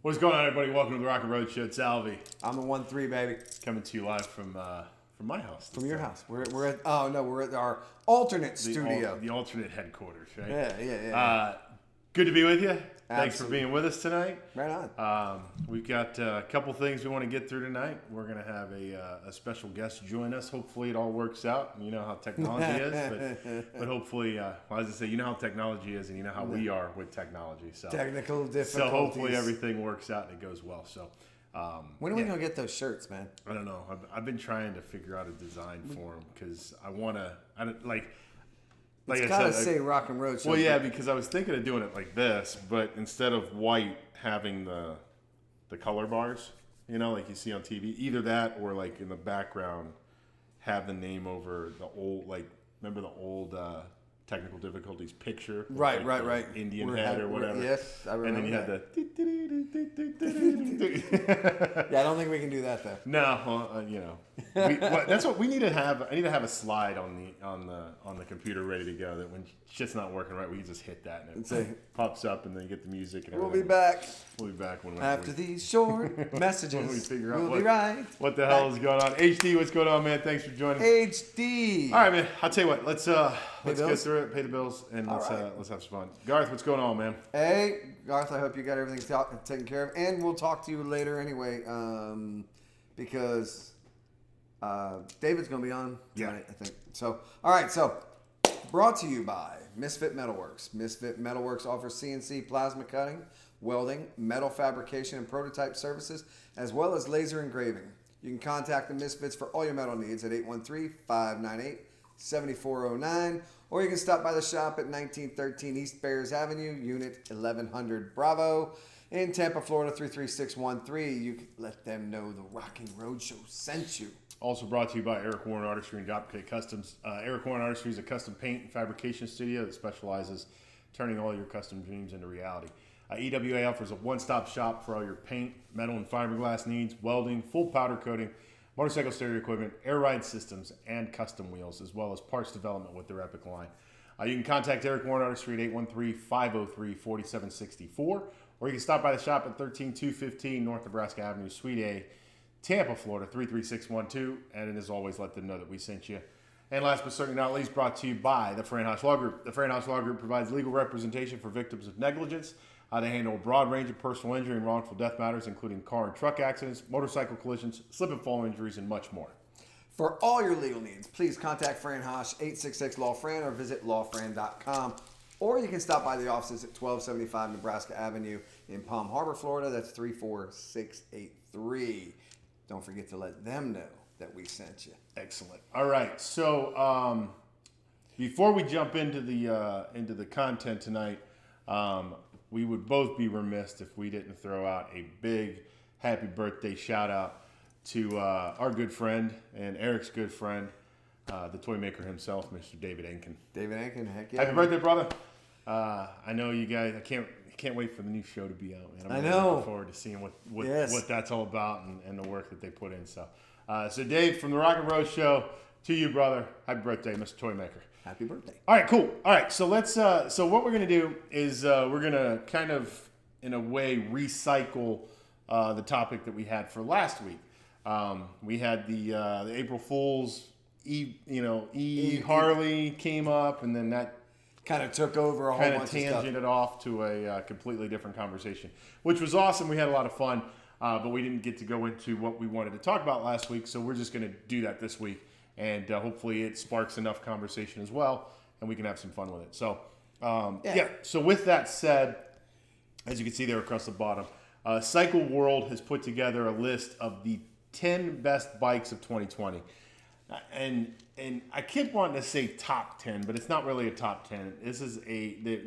What's going on, everybody? Welcome to the Rockling Road Show. It's Alvie. I'm the 1-3, baby. Coming to you live from my house. From your house. We're at our alternate studio. The alternate headquarters, right? Yeah. Good to be with you. Thanks for Absolutely. being with us tonight. Right on. We've got a couple things we want to get through tonight. We're going to have a special guest join us. Hopefully it all works out. You know how technology is, but hopefully, as I say, you know how technology is, and you know how we are with technology. So Technical difficulties. So hopefully everything works out and it goes well. So when are we going to get those shirts, man? I don't know. I've been trying to figure out a design for them because I want to. Like It's I got to said, say Rockling Road Show. well, yeah, because I was thinking of doing it like this, but instead of white, having the color bars, you know, like you see on TV, either that or like in the background, have the name over the old, like, remember the old technical difficulties picture? Right. Indian head or whatever. Yes, I remember. And then you had Yeah, I don't think we can do that though. No, well, you know, that's what we need to have. I need to have a slide on the computer ready to go. That when shit's not working right, we can just hit that and it pops up, and then get the music. And We'll be back. We'll be back when After these short messages. when we figure out we'll be right. What the hell is going on? HD, what's going on, man? Thanks for joining. HD. All right, man. I'll tell you what. Let's get bills? through it. Pay the bills, and let's have some fun. Garth, what's going on, man? Hey, Garth, I hope you got everything taken care of. And we'll talk to you later anyway, because David's going to be on tonight, I think. So, all right. So, brought to you by Misfit Metalworks. Misfit Metalworks offers CNC plasma cutting, welding, metal fabrication, and prototype services, as well as laser engraving. You can contact the Misfits for all your metal needs at 813-598-7409, or you can stop by the shop at 1913 East Bears Avenue, Unit 1100 Bravo, in Tampa, Florida 33613. You can let them know the Rockling Road Show sent you. Also brought to you by Eric Warren Artistry and Dropkick Customs. Eric Warren Artistry is a custom paint and fabrication studio that specializes turning all your custom dreams into reality. EWA offers a one-stop shop for all your paint, metal, and fiberglass needs, welding, full powder coating, motorcycle stereo equipment, air ride systems, and custom wheels, as well as parts development with their Epic line. You can contact Eric Warren Artistry at 813-503-4764, or you can stop by the shop at 13215 North Nebraska Avenue, Suite A, Tampa, Florida 33612, and as always, let them know that we sent you. And last but certainly not least, brought to you by the Franhouse Law Group. The Franhouse Law Group provides legal representation for victims of negligence. They handle a broad range of personal injury and wrongful death matters, including car and truck accidents, motorcycle collisions, slip and fall injuries, and much more. For all your legal needs, please contact Fran Hosh, 866-LAW-FRAN, or visit lawfran.com. Or you can stop by the offices at 1275 Nebraska Avenue in Palm Harbor, Florida. That's 34683. Don't forget to let them know that we sent you. Excellent. All right. So before we jump into the content tonight, we would both be remiss if we didn't throw out a big happy birthday shout out to our good friend and Eric's good friend, the toy maker himself, Mr. David Enkin. David Enkin, heck yeah. Happy birthday, brother. I know you guys, I can't wait for the new show to be out, man. I'm really looking forward to seeing what that's all about and the work that they put in. So Dave, from the Rockling Road Show, to you, brother. Happy birthday, Mr. Toy Maker. Happy birthday. All right, cool. All right, so let's. So what we're gonna do is we're gonna kind of, in a way, recycle the topic that we had for last week. We had the April Fool's Harley came up, and then that kind of took over a whole bunch of stuff. Kind of tangented off to a completely different conversation, which was awesome. We had a lot of fun, but we didn't get to go into what we wanted to talk about last week, so we're just gonna do that this week. And hopefully it sparks enough conversation as well, and we can have some fun with it. So, So with that said, as you can see there across the bottom, Cycle World has put together a list of the 10 best bikes of 2020. And I keep wanting to say top 10, but it's not really a top 10. This is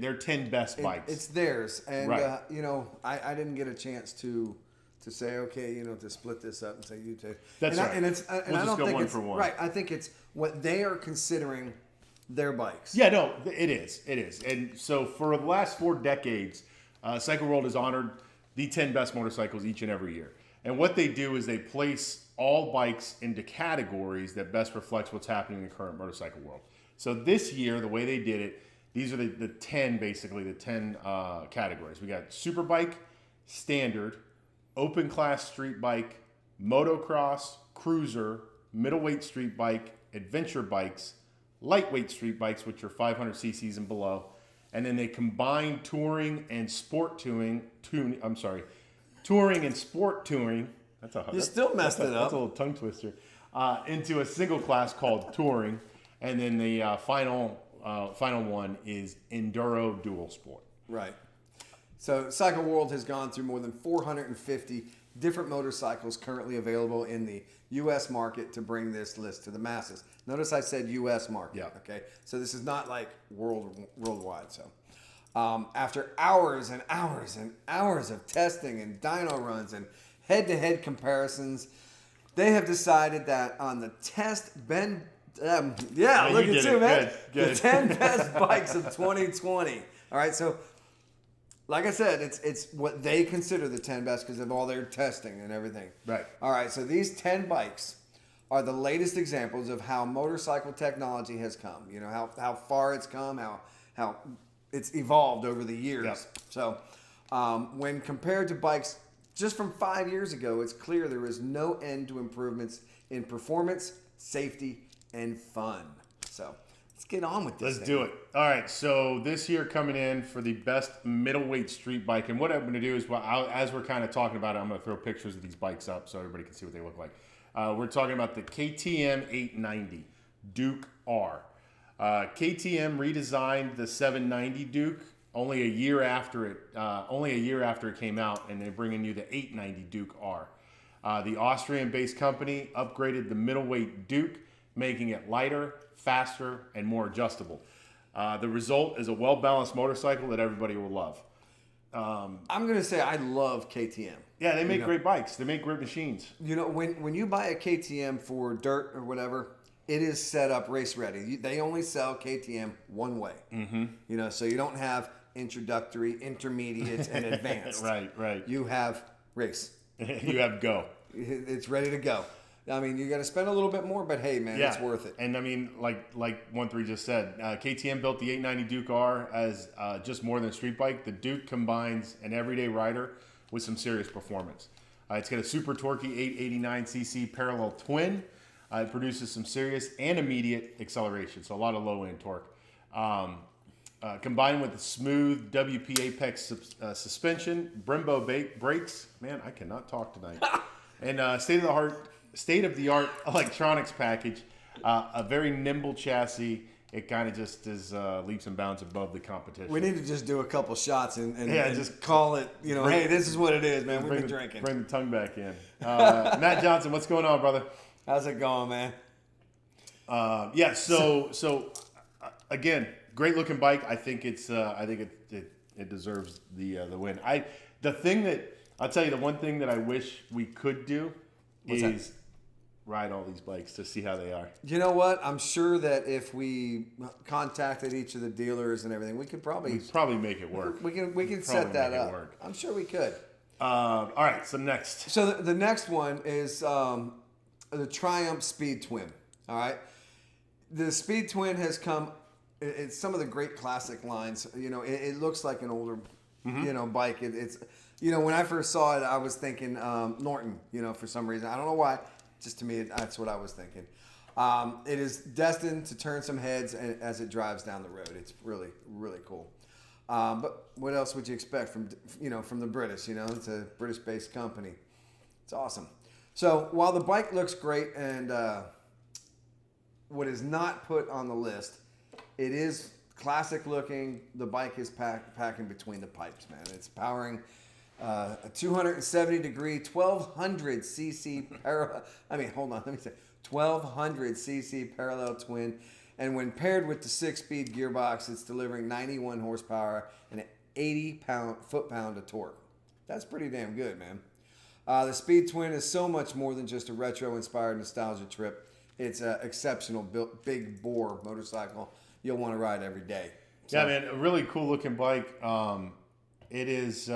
their 10 best bikes. It's theirs. And, right. I didn't get a chance to say, okay, to split this up and say you two. That's right. We'll just go one for one. Right. I think it's what they are considering their bikes. Yeah, no, it is. And so for the last 4 decades, Cycle World has honored the 10 best motorcycles each and every year. And what they do is they place all bikes into categories that best reflects what's happening in the current motorcycle world. So this year, the way they did it, these are the 10 categories. We got Superbike, Standard, open class street bike, motocross, cruiser, middleweight street bike, adventure bikes, lightweight street bikes, which are 500 cc's and below. And then they combine touring and sport touring. Touring and sport touring. You still messed it up. That's a little tongue twister. Into a single class called touring. And then the final one is enduro dual sport. Right. So Cycle World has gone through more than 450 different motorcycles currently available in the U.S. market to bring this list to the masses. Notice I said U.S. market. Yeah. Okay. So this is not like worldwide. So after hours and hours and hours of testing and dyno runs and head-to-head comparisons, they have decided that on the test Ben. Look at you, man. Good. The 10 best bikes of 2020. All right, so like I said, it's what they consider the 10 best because of all their testing and everything. Right. All right, so these 10 bikes are the latest examples of how motorcycle technology has come. You know, how far it's come, how it's evolved over the years. Yeah. So when compared to bikes just from 5 years ago, it's clear there is no end to improvements in performance, safety, and fun. So let's get on with this. Let's do it. All right. So this year coming in for the best middleweight street bike. And what I'm going to do is, as we're kind of talking about it, I'm going to throw pictures of these bikes up so everybody can see what they look like. We're talking about the KTM 890 Duke R. KTM redesigned the 790 Duke only a year after it came out, and they're bringing you the 890 Duke R. The Austrian-based company upgraded the middleweight Duke, making it lighter, faster, and more adjustable. The result is a well-balanced motorcycle that everybody will love. I'm going to say I love KTM. Yeah, they make great bikes. They make great machines. You know, when you buy a KTM for dirt or whatever, it is set up race ready. They only sell KTM one way. Mm-hmm. You know, so you don't have introductory, intermediate, and advanced. Right. You have race. You have go. It's ready to go. I mean, you got to spend a little bit more, but hey, man, it's worth it. And I mean, like 1-3 just said, KTM built the 890 Duke R as just more than a street bike. The Duke combines an everyday rider with some serious performance. It's got a super torquey 889cc parallel twin. It produces some serious and immediate acceleration, so a lot of low-end torque. Combined with the smooth WP Apex suspension, Brembo brakes. Man, I cannot talk tonight. And state-of-the-art electronics package, a very nimble chassis. It kind of just is leaps and bounds above the competition. We need to just do a couple shots and just call it, hey, this is what it is, man. We've been drinking. Bring the tongue back in. Matt Johnson, what's going on, brother? How's it going, man? So again, great looking bike. I think it deserves the win. I'll tell you the one thing that I wish we could do is ride all these bikes to see how they are. You know what? I'm sure that if we contacted each of the dealers and everything, we'd probably make it work. We can set that up. I'm sure we could. All right. So next. So the next one is the Triumph Speed Twin. All right. The Speed Twin has come. It's some of the great classic lines. You know, it looks like an older, bike. It's. When I first saw it, I was thinking Norton, for some reason. I don't know why. Just to me, that's what I was thinking. It is destined to turn some heads as it drives down the road. It's really, really cool. But what else would you expect from the British? It's a British-based company. It's awesome. So while the bike looks great and what is not put on the list, it is classic looking. The bike is packing between the pipes, man. It's powering a 270-degree, 1,200 cc parallel. 1,200 cc parallel twin, and when paired with the 6-speed gearbox, it's delivering 91 horsepower and an 80 foot-pound of torque. That's pretty damn good, man. The Speed Twin is so much more than just a retro-inspired nostalgia trip. It's an exceptional big bore motorcycle you'll want to ride every day. So, yeah, man, a really cool looking bike. It is.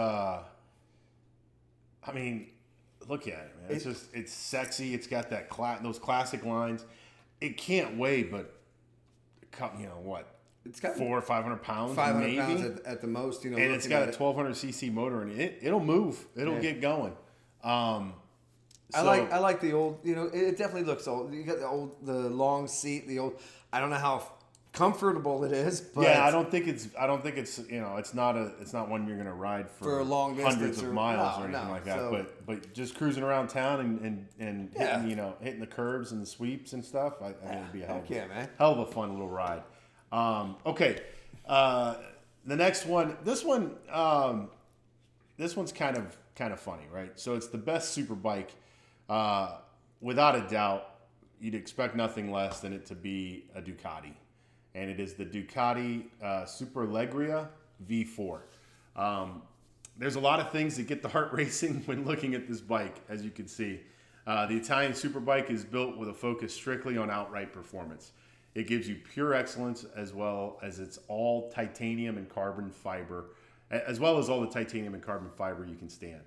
Look at it, man. It's sexy. It's got those classic lines. It can't weigh, but it's got 400 or 500 pounds, 500 maybe pounds at the most. And it's got a 1,200 cc motor in it. It'll move. It'll get going. I like the old. It definitely looks old. You got the long seat. I don't know how comfortable it is, but yeah, I don't think it's it's not one you're gonna ride for a long distance hundreds of miles or anything like that. So, but just cruising around town and hitting the curbs and the sweeps and stuff. I think it'd be a hell of a fun little ride. Okay, the next one. This one's kind of funny, right? So it's the best super bike. Without a doubt, you'd expect nothing less than it to be a Ducati. And it is the Ducati Superleggera V4. There's a lot of things that get the heart racing when looking at this bike, as you can see. The Italian Superbike is built with a focus strictly on outright performance. It gives you pure excellence as well as it's all titanium and carbon fiber, as well as all the titanium and carbon fiber you can stand.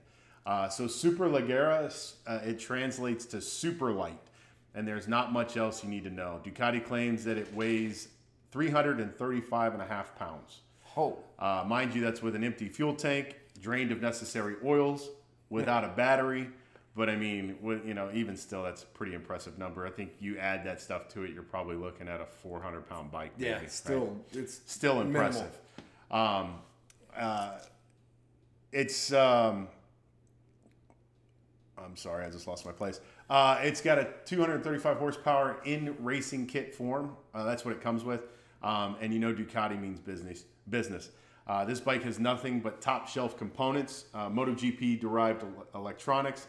So Superleggera, it translates to super light, and there's not much else you need to know. Ducati claims that it weighs 335.5 pounds. Oh. Mind you, that's with an empty fuel tank, drained of necessary oils, without a battery. But I mean, even still, that's a pretty impressive number. I think you add that stuff to it, you're probably looking at a 400-pound bike. Yeah, maybe, it's still impressive. It's I'm sorry, I just lost my place. It's got a 235 horsepower in racing kit form. That's what it comes with. And Ducati means business. This bike has nothing but top shelf components, MotoGP derived electronics.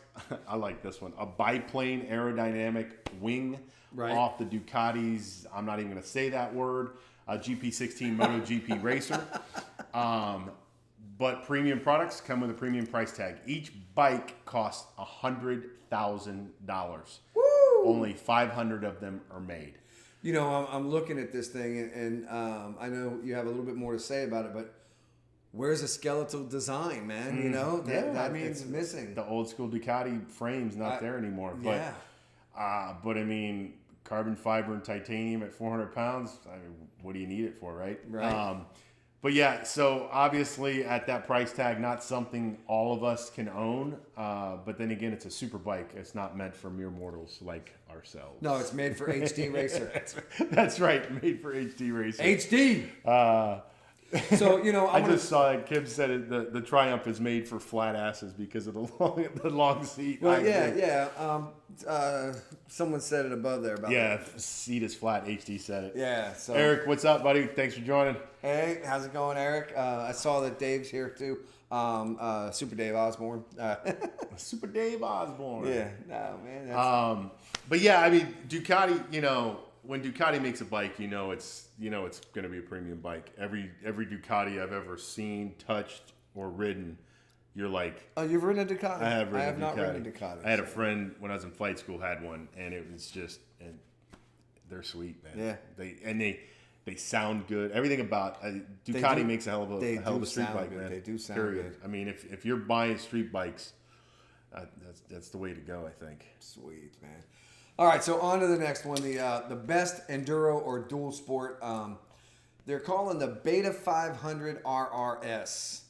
I like this one. A biplane aerodynamic wing off the Ducati's, I'm not even going to say that word, GP16 MotoGP racer. But premium products come with a premium price tag. Each bike costs $100,000. Only 500 of them are made. I'm looking at this thing, and I know you have a little bit more to say about it, but where's the skeletal design, man? It's missing. The old school Ducati frame's not there anymore. But, but I mean, carbon fiber and titanium at 400 pounds, what do you need it for, right? Right. But yeah, so obviously at that price tag, not something all of us can own. But then again, it's a super bike. It's not meant for mere mortals like ourselves. No, it's made for HD Racer. That's right, made for HD Racer. HD! So, I just saw it. Kim said it, the Triumph is made for flat asses because of the long seat. Well, someone said it above there about that. Seat is flat. HD said it. Yeah. So Eric, what's up, buddy? Thanks for joining. Hey, how's it going, Eric? I saw that Dave's here too. Super Dave Osborne. Super Dave Osborne. Yeah. No, man. But yeah, I mean, Ducati. When Ducati makes a bike, it's going to be a premium bike. Every Ducati I've ever seen, touched, or ridden, you're like, oh, you've ridden a Ducati? I have not ridden a Ducati. I had a friend when I was in flight school had one, and it was just, and they're sweet, man. Yeah. They sound good. Everything about Ducati makes a hell of a street bike, man. They do sound good. I mean, if you're buying street bikes, that's the way to go, I think. Sweet, man. All right, so on to the next one, the best enduro or dual sport. They're calling the Beta 500 RRS.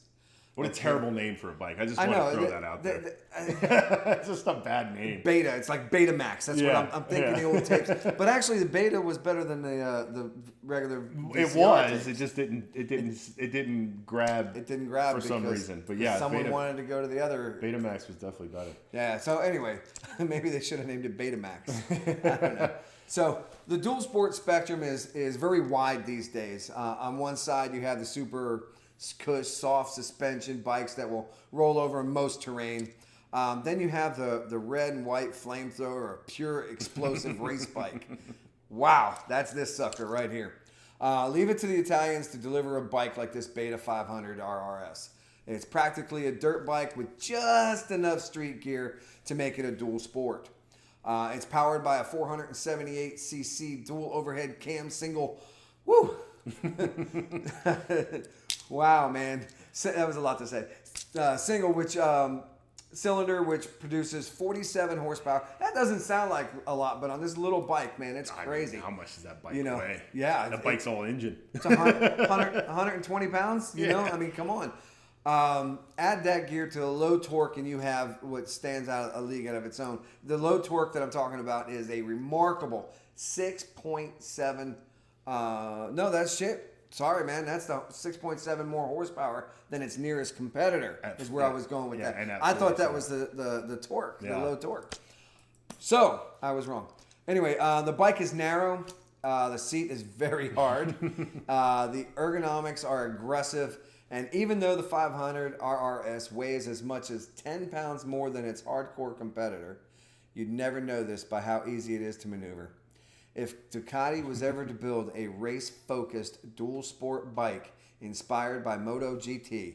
What a terrible name for a bike. I just want to throw that out there. It's just a bad name. Beta. It's like Betamax. That's what I'm thinking, the old tapes. But actually, the Beta was better than the regular VCR It was. tapes. It just didn't grab. It didn't grab for some reason. But yeah, someone wanted to go to the other. Betamax was definitely better. Yeah. So anyway, maybe they should have named it Betamax. I don't know. So the dual sport spectrum is very wide these days. On one side, you have the super cush, soft suspension bikes that will roll over in most terrain. Then you have the red and white flamethrower, a pure explosive race bike. Wow, that's this sucker right here. Leave it to the Italians to deliver a bike like this Beta 500 RRS. It's practically a dirt bike with just enough street gear to make it a dual sport. It's powered by a 478cc dual overhead cam single. Woo! Wow, man, that was a lot to say. Single cylinder, which produces 47 horsepower. That doesn't sound like a lot, but on this little bike, man, it's crazy. How much does that bike weigh? Yeah, that bike's all engine. It's 120 pounds. You know, I mean, come on. Add that gear to a low torque, and you have what stands out a league out of its own. The low torque that I'm talking about is a remarkable 6.7. No, that's shit. Sorry, man. That's the 6.7 more horsepower than its nearest competitor. Is where I was going with that. I thought that was the torque, the low torque. So I was wrong. Anyway, the bike is narrow. The seat is very hard. The ergonomics are aggressive. And even though the 500 RRS weighs as much as 10 pounds more than its hardcore competitor, you'd never know this by how easy it is to maneuver. If Ducati was ever to build a race-focused dual sport bike inspired by MotoGP,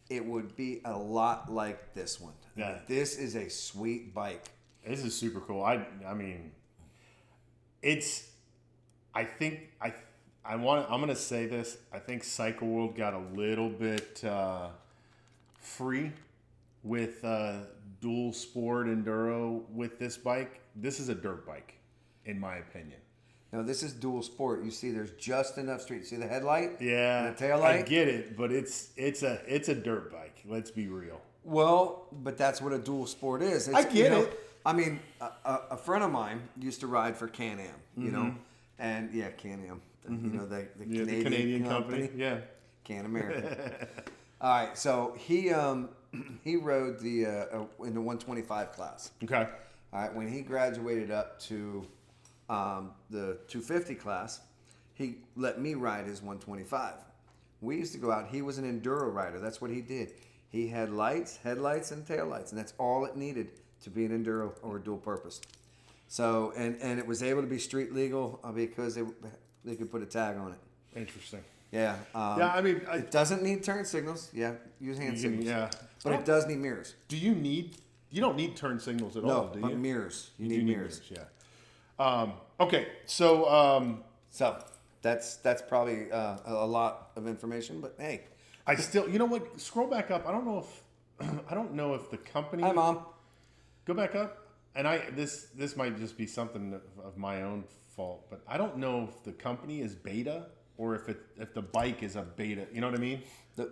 it would be a lot like this one. Yeah. This is a sweet bike. This is super cool. I mean, it's. I'm gonna say this. I think Cycle World got a little bit free with dual sport enduro with this bike. This is a dirt bike, in my opinion. Now this is dual sport. You see, there's just enough street. See the headlight? Yeah, and the tail light. I get it, but it's a dirt bike. Let's be real. Well, but that's what a dual sport is. I get it. I mean, a friend of mine used to ride for Can-Am, you know, and Can-Am. You know, the Canadian company. Yeah. Can America. All right, so he rode the in the 125 class. Okay. All right, when he graduated up to the 250 class, he let me ride his 125. We used to go out. He was an enduro rider. That's what he did. He had lights, headlights, and taillights, and that's all it needed to be an enduro or a dual purpose. So, and it was able to be street legal because they could put a tag on it. Interesting. Yeah. I mean, it doesn't need turn signals. Yeah, use hand signals. Yeah. But it does need mirrors. You don't need turn signals at all, do you? No, but mirrors. You need mirrors. Yeah. Okay, so that's probably a lot of information, but hey. I still, you know what? Scroll back up. I don't know if the company. Hi, Mom. Go back up. And this might just be something of my own fault, but I don't know if the company is beta or if the bike is a beta. You know what I mean?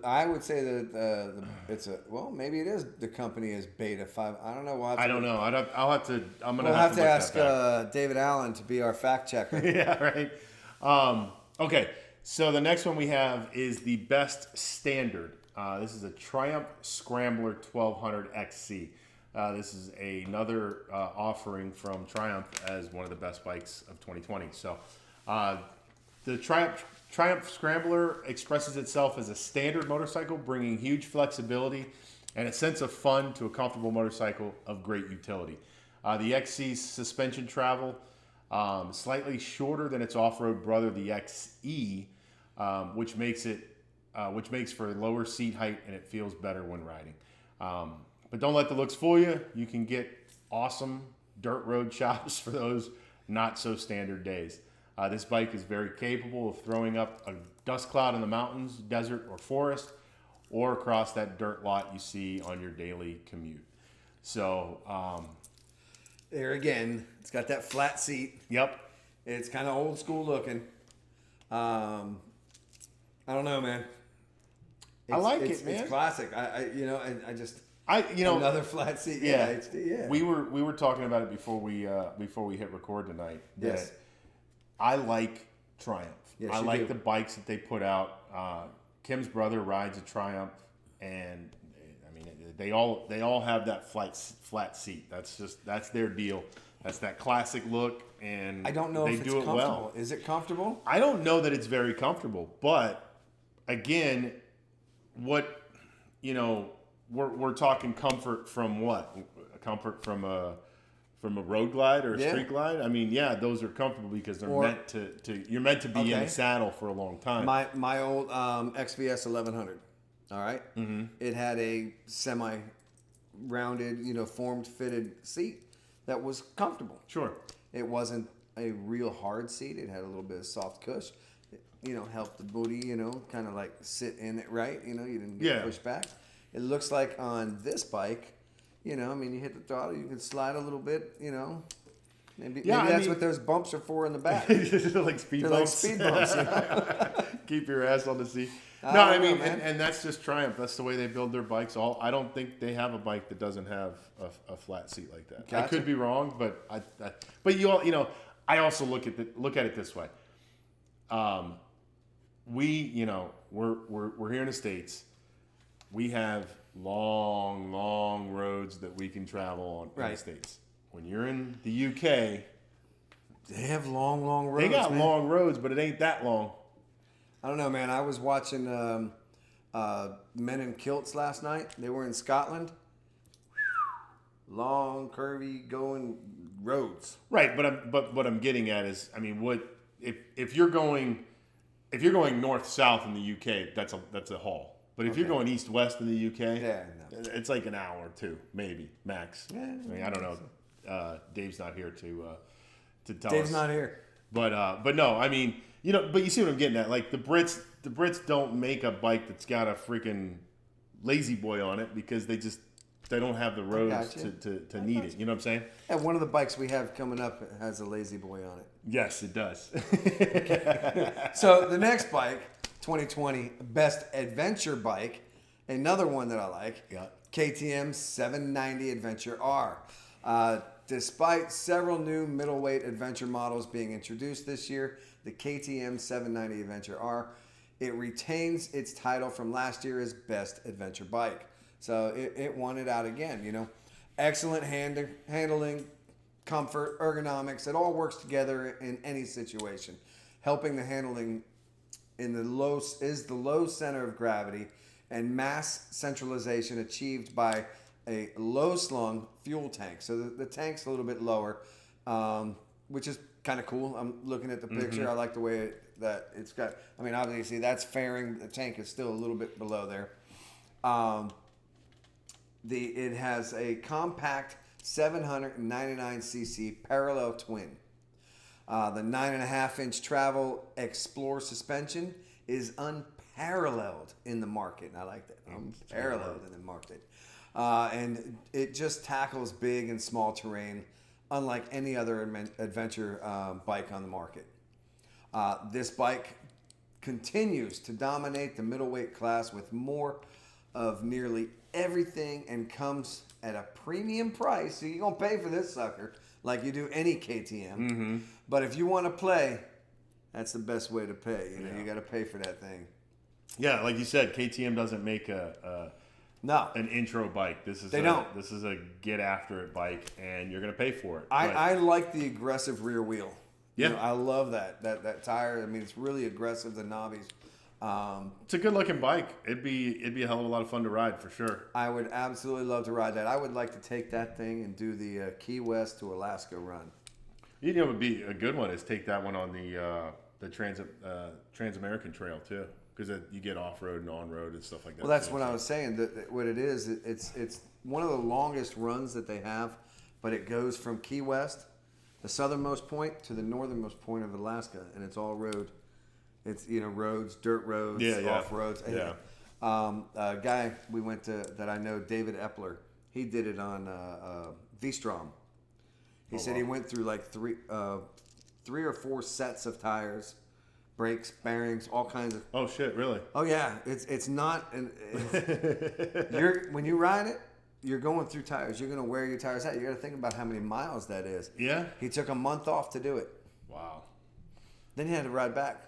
I would say that it's maybe it is. The company is beta 5. I don't know. I don't know. I'll have to. We'll have to ask David Allen to be our fact checker. Yeah, right. Okay, so the next one we have is the best standard. This is a Triumph Scrambler 1200 XC. This is another offering from Triumph as one of the best bikes of 2020. So the Triumph Scrambler expresses itself as a standard motorcycle, bringing huge flexibility and a sense of fun to a comfortable motorcycle of great utility. The XC's suspension travel slightly shorter than its off-road brother, the XE, which makes for lower seat height, and it feels better when riding. But don't let the looks fool you. You can get awesome dirt road chops for those not so standard days. This bike is very capable of throwing up a dust cloud in the mountains, desert, or forest, or across that dirt lot you see on your daily commute. So, there again, it's got that flat seat. Yep. It's kind of old school looking. I don't know, man. I like it, man. It's classic. Another flat seat. Yeah. We were talking about it before we hit record tonight. Yes. I like Triumph. Yes, I like the bikes that they put out. Kim's brother rides a Triumph, and I mean they all have that flat seat. That's their deal. That's that classic look, and I don't know they if it's do it comfortable. well. Is it comfortable? I don't know that it's very comfortable, but again, we're talking comfort from what? Comfort from a road glide or a street glide? I mean, yeah, those are comfortable because they're meant to you're meant to be in the saddle for a long time. My old XVS 1100. All right. Mm-hmm. It had a semi-rounded, formed fitted seat that was comfortable. Sure. It wasn't a real hard seat. It had a little bit of soft cush. It, helped the booty, kind of like sit in it right. You didn't get pushed back. It looks like on this bike, you hit the throttle, you can slide a little bit, Maybe that's what those bumps are for in the back. Like speed bumps. Like speed bumps. Keep your ass on the seat. No, I mean, and that's just Triumph. That's the way they build their bikes. I don't think they have a bike that doesn't have a flat seat like that. Gotcha. I could be wrong, but I also look at it this way. We're here in the States. We have long roads that we can travel on in the States. When you're in the UK, they have long roads. They got man. long roads, but it ain't that long. I don't know, man. I was watching Men in Kilts last night. They were in Scotland. Long, curvy, going roads. Right, but what I'm getting at is, I mean, what if you're going north south in the UK, that's a haul. But if you're going east west in the UK, it's like an hour or two, maybe max. Yeah, I mean, I don't know. Dave's not here to tell us. Dave's not here. But no, I mean, but you see what I'm getting at. Like the Brits don't make a bike that's got a freaking lazy boy on it because they don't have the roads to need it. You know what I'm saying? And one of the bikes we have coming up has a lazy boy on it. Yes, it does. So the next bike, 2020 best adventure bike, another one that I like. Yeah. KTM 790 Adventure R. Despite several new middleweight adventure models being introduced this year, the KTM 790 Adventure R, it retains its title from last year as best adventure bike. So it won it out again, Excellent handling, comfort, ergonomics. It all works together in any situation. Helping the handling in the low center of gravity and mass centralization achieved by a low-slung fuel tank. So the tank's a little bit lower, which is kind of cool. I'm looking at the picture. Mm-hmm. I like the way that it's got. I mean, obviously that's fairing. The tank is still a little bit below there. It has a compact 799cc parallel twin. The 9.5-inch travel Explore suspension is unparalleled in the market. And I like that. Unparalleled in the market. And it just tackles big and small terrain, unlike any other adventure bike on the market. This bike continues to dominate the middleweight class with more of nearly everything and comes at a premium price. So you're going to pay for this sucker like you do any KTM. Mm-hmm. But if you want to play, that's the best way to pay. You got to pay for that thing. Yeah, like you said, KTM doesn't make an intro bike. This is a get after it bike, and you're going to pay for it. I like the aggressive rear wheel. Yeah, I love that tire. I mean, it's really aggressive. The knobbies. It's a good looking bike. It'd be a hell of a lot of fun to ride for sure. I would absolutely love to ride that. I would like to take that thing and do the Key West to Alaska run. What would be a good one is take that one on the Trans-American Trail too, because you get off road and on road and stuff like that. Well, that's what I was saying. That what it is, it's one of the longest runs that they have, but it goes from Key West, the southernmost point, to the northernmost point of Alaska, and it's all road. It's roads, dirt roads, off roads. Yeah. A guy we went to that I know, David Epler, he did it on V-Strom. He said he went through like three or four sets of tires, brakes, bearings, all kinds of. Oh shit! Really? Oh yeah, it's not. When you ride it, you're going through tires. You're going to wear your tires out. You got to think about how many miles that is. Yeah. He took a month off to do it. Wow. Then he had to ride back.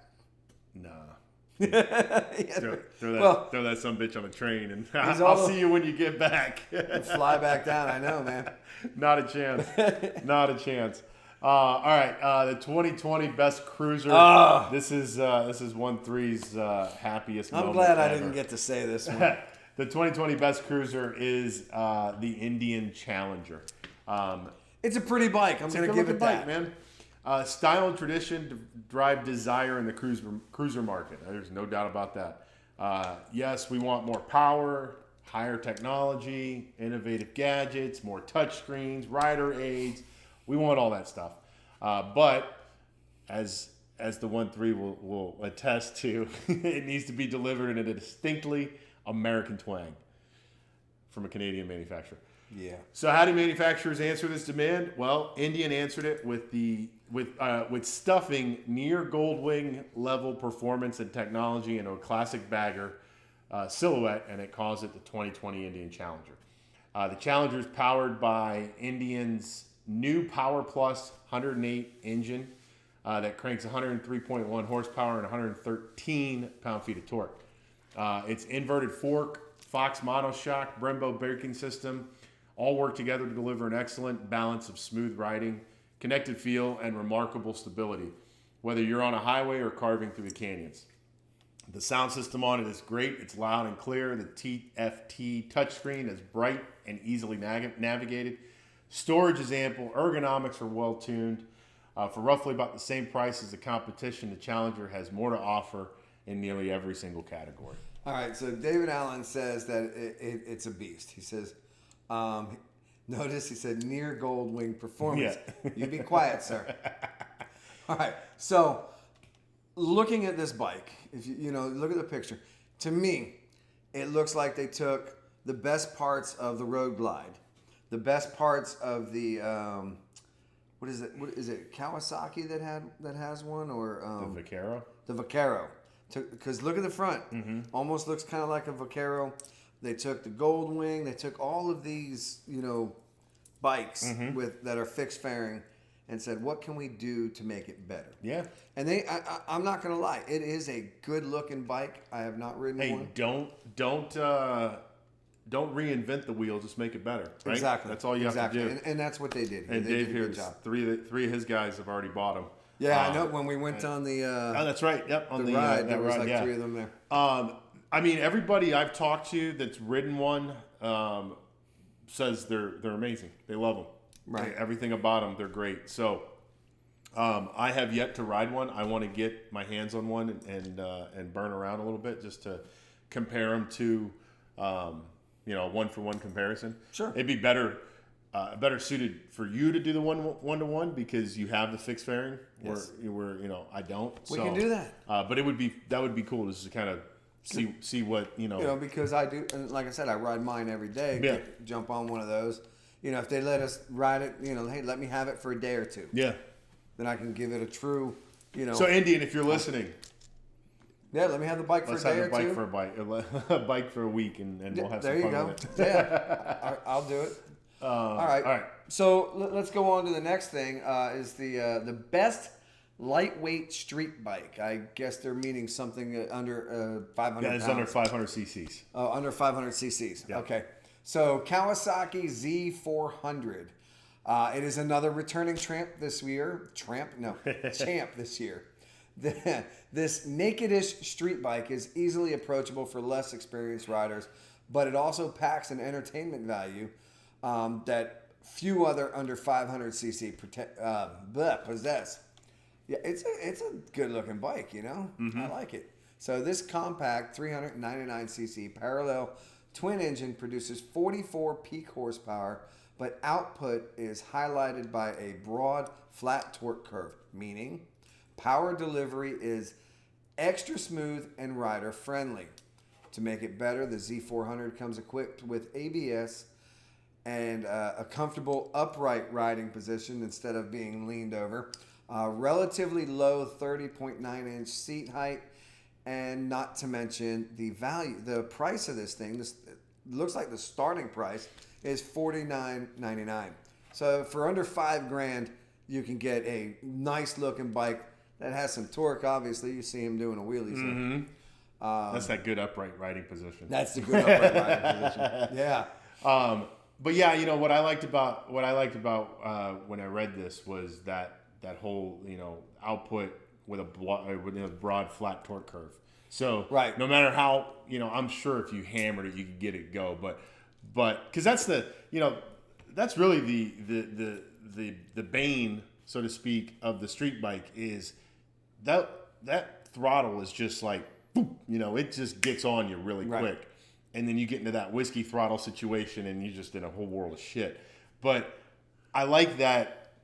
Nah. throw that some bitch on a train, and I'll see you when you get back. Fly back down. I know, man. Not a chance. Not a chance. All right. The 2020 best cruiser. This is 1-3's happiest moment. I'm glad I ever. didn't get to say this one. The 2020 best cruiser is the Indian Challenger. It's a pretty bike. I'm going to give it that, man. Style and tradition drive desire in the cruiser market. There's no doubt about that. Yes, we want more power, higher technology, innovative gadgets, more touchscreens, rider aids. We want all that stuff. But as the 1-3 will attest to, it needs to be delivered in a distinctly American twang from a Canadian manufacturer. Yeah. So how do manufacturers answer this demand? Well, Indian answered it with stuffing near Goldwing level performance and technology into a classic bagger silhouette, and it calls it the 2020 Indian Challenger. The Challenger is powered by Indian's new Power Plus 108 engine that cranks 103.1 horsepower and 113 pound-feet of torque. It's inverted fork, Fox monoshock, Brembo braking system, all work together to deliver an excellent balance of smooth riding, connected feel, and remarkable stability, whether you're on a highway or carving through the canyons. The sound system on it is great. It's loud and clear. The TFT touchscreen is bright and easily navigated. Storage is ample. Ergonomics are well tuned. For roughly about the same price as the competition, the Challenger has more to offer in nearly every single category. All right, so David Allen says that it's a beast. He says, notice he said near Goldwing performance. Yeah. You be quiet, sir. All right, so looking at this bike, if you look at the picture, to me, it looks like they took the best parts of the Road Glide, the best parts of the what is it Kawasaki that has one, or The Vaquero? The Vaquero. Because look at the front. Almost looks kind of like a Vaquero. They took the Goldwing. They took all of these, bikes that are fixed fairing, and said, "What can we do to make it better?" Yeah. And I'm not gonna lie, it is a good looking bike. I have not ridden Hey, one. don't reinvent the wheel. Just make it better. Right? Exactly. That's all you have to do. And that's what they did. And they Dave did a here, good job. three of his guys have already bought them. Yeah, I know. When we went on the Oh, that's right. Yep, on the the ride, that there was ride, like yeah. 3 of them there. I mean, everybody I've talked to that's ridden one says they're amazing. They love them. Right. Everything about them, they're great. So I have yet to ride one. I want to get my hands on one and burn around a little bit just to compare them to one-for-one comparison. Sure. It'd be better suited for you to do the one-to-one because you have the fixed fairing. Yes. Where I don't. We can do that. But that would be cool just to kind of see what because I do, and like I said, I ride mine every day. Yeah. Jump on one of those. If they let us ride it, hey, let me have it for a day or two. Yeah. Then I can give it a true, So Indian, if you're listening, yeah, let me have the bike for let's a day have a bike or two. for a bike for a week, and we'll have there some you fun go. with it. Yeah, I'll do it. All right. So let's go on to the next thing. Is the best lightweight street bike? I guess they're meaning something under 500. Yeah, it's pounds. under 500 cc's. Oh, under 500 cc's. Yeah. Okay. So Kawasaki Z400. It is another returning champ this year. Champ this year. This naked-ish street bike is easily approachable for less experienced riders, but it also packs an entertainment value that few other under 500 cc possess. Yeah, it's a good-looking bike, I like it. So this compact 399 cc parallel twin engine produces 44 peak horsepower, but output is highlighted by a broad, flat torque curve, meaning power delivery is extra smooth and rider friendly. To make it better, the Z400 comes equipped with ABS and a comfortable upright riding position instead of being leaned over. Relatively low 30.9-inch seat height, and not to mention the price of this thing. This looks like the starting price is $49.99. So for under $5,000, you can get a nice looking bike that has some torque. Obviously, you see him doing a wheelie. So. That's that good upright riding position. That's the good upright riding position. Yeah. But yeah, what I liked about when I read this was that whole output with a broad flat torque curve. So right. No matter how I'm sure if you hammered it, you could get it go. But because that's that's really the bane, so to speak, of the street bike is that throttle is just like boop, it just gets on you really quick. And then you get into that whiskey throttle situation and you're just in a whole world of shit. But I like that,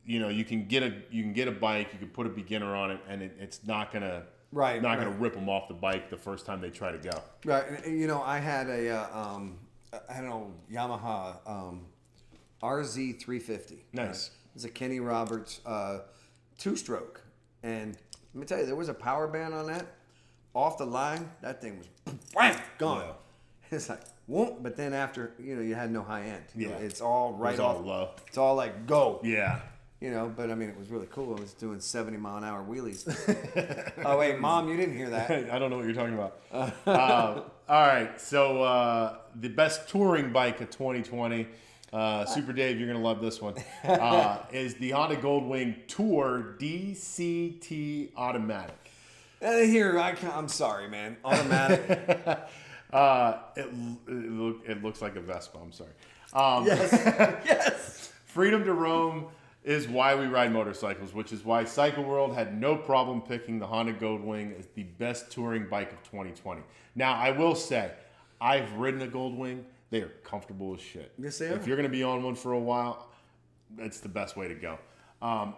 you can get a bike, you can put a beginner on it, and it's not gonna gonna rip them off the bike the first time they try to go. Right. I had I don't know, Yamaha RZ350. Nice. It's a Kenny Roberts 2-stroke. And let me tell you, there was a power band on that. Off the line, that thing was wham, gone. Yeah. It's like, whoop, but then after, you had no high end. Yeah. It's all right It was all off. low. It's all like, go. Yeah. But I mean, it was really cool. I was doing 70-mile-an-hour wheelies. Oh, wait, Mom, you didn't hear that. I don't know what you're talking about. All right, so the best touring bike of 2020, Super Dave, you're going to love this one, is the Honda Goldwing Tour DCT Automatic. Here, I'm sorry, man. Automatic. It looks like a Vespa, I'm sorry. Yes. Yes. Freedom to roam is why we ride motorcycles, which is why Cycle World had no problem picking the Honda Goldwing as the best touring bike of 2020. Now, I will say, I've ridden a Goldwing. They are comfortable as shit. Yes, they are. If you're going to be on one for a while, it's the best way to go.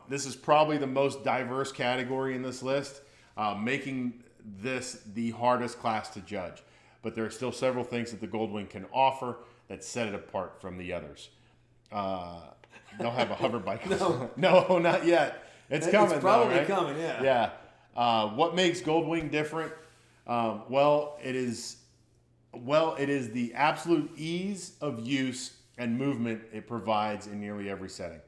This is probably the most diverse category in this list, making this the hardest class to judge. But there are still several things that the Goldwing can offer that set it apart from the others. They'll have a hover bike. No, not yet. It's coming. It's probably though, right? coming, yeah. Yeah. What makes Goldwing different? It is the absolute ease of use and movement it provides in nearly every setting.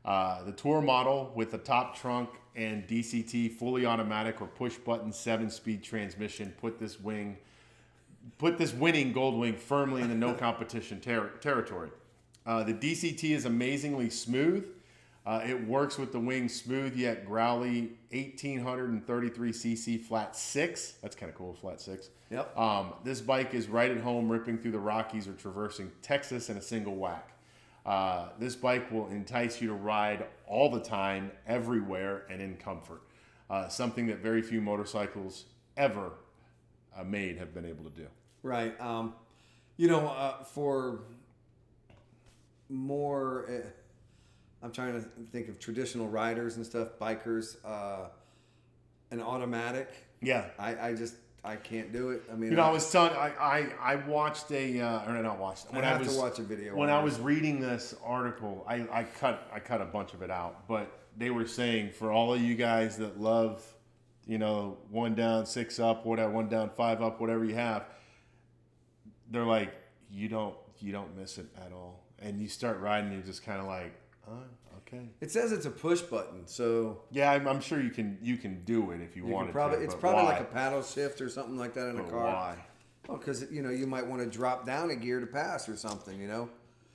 The Tour model with the top trunk and DCT fully automatic or push button 7-speed transmission put this winning Goldwing firmly in the no competition territory. The DCT is amazingly smooth. It works with the wing smooth yet growly 1833cc flat 6. That's kind of cool, flat 6. Yep. This bike is right at home ripping through the Rockies or traversing Texas in a single whack. This bike will entice you to ride all the time, everywhere, and in comfort. Something that very few motorcycles ever made have been able to do. Right. For more, I'm trying to think of traditional riders and stuff, bikers, an automatic. Yeah. I can't do it. I mean, I was telling, I watched I have to watch a video. When I was reading this article, I cut a bunch of it out, but they were saying for all of you guys that love, 1 down, 6 up, whatever, 1 down, 5 up, whatever you have, they're like, you don't miss it at all. And you start riding, you're just kind of like, oh, okay. It says it's a push button, so yeah, I'm sure you can do it if you wanted to. It's probably like a paddle shift or something like that in a car. Why? Well, because you might want to drop down a gear to pass or something.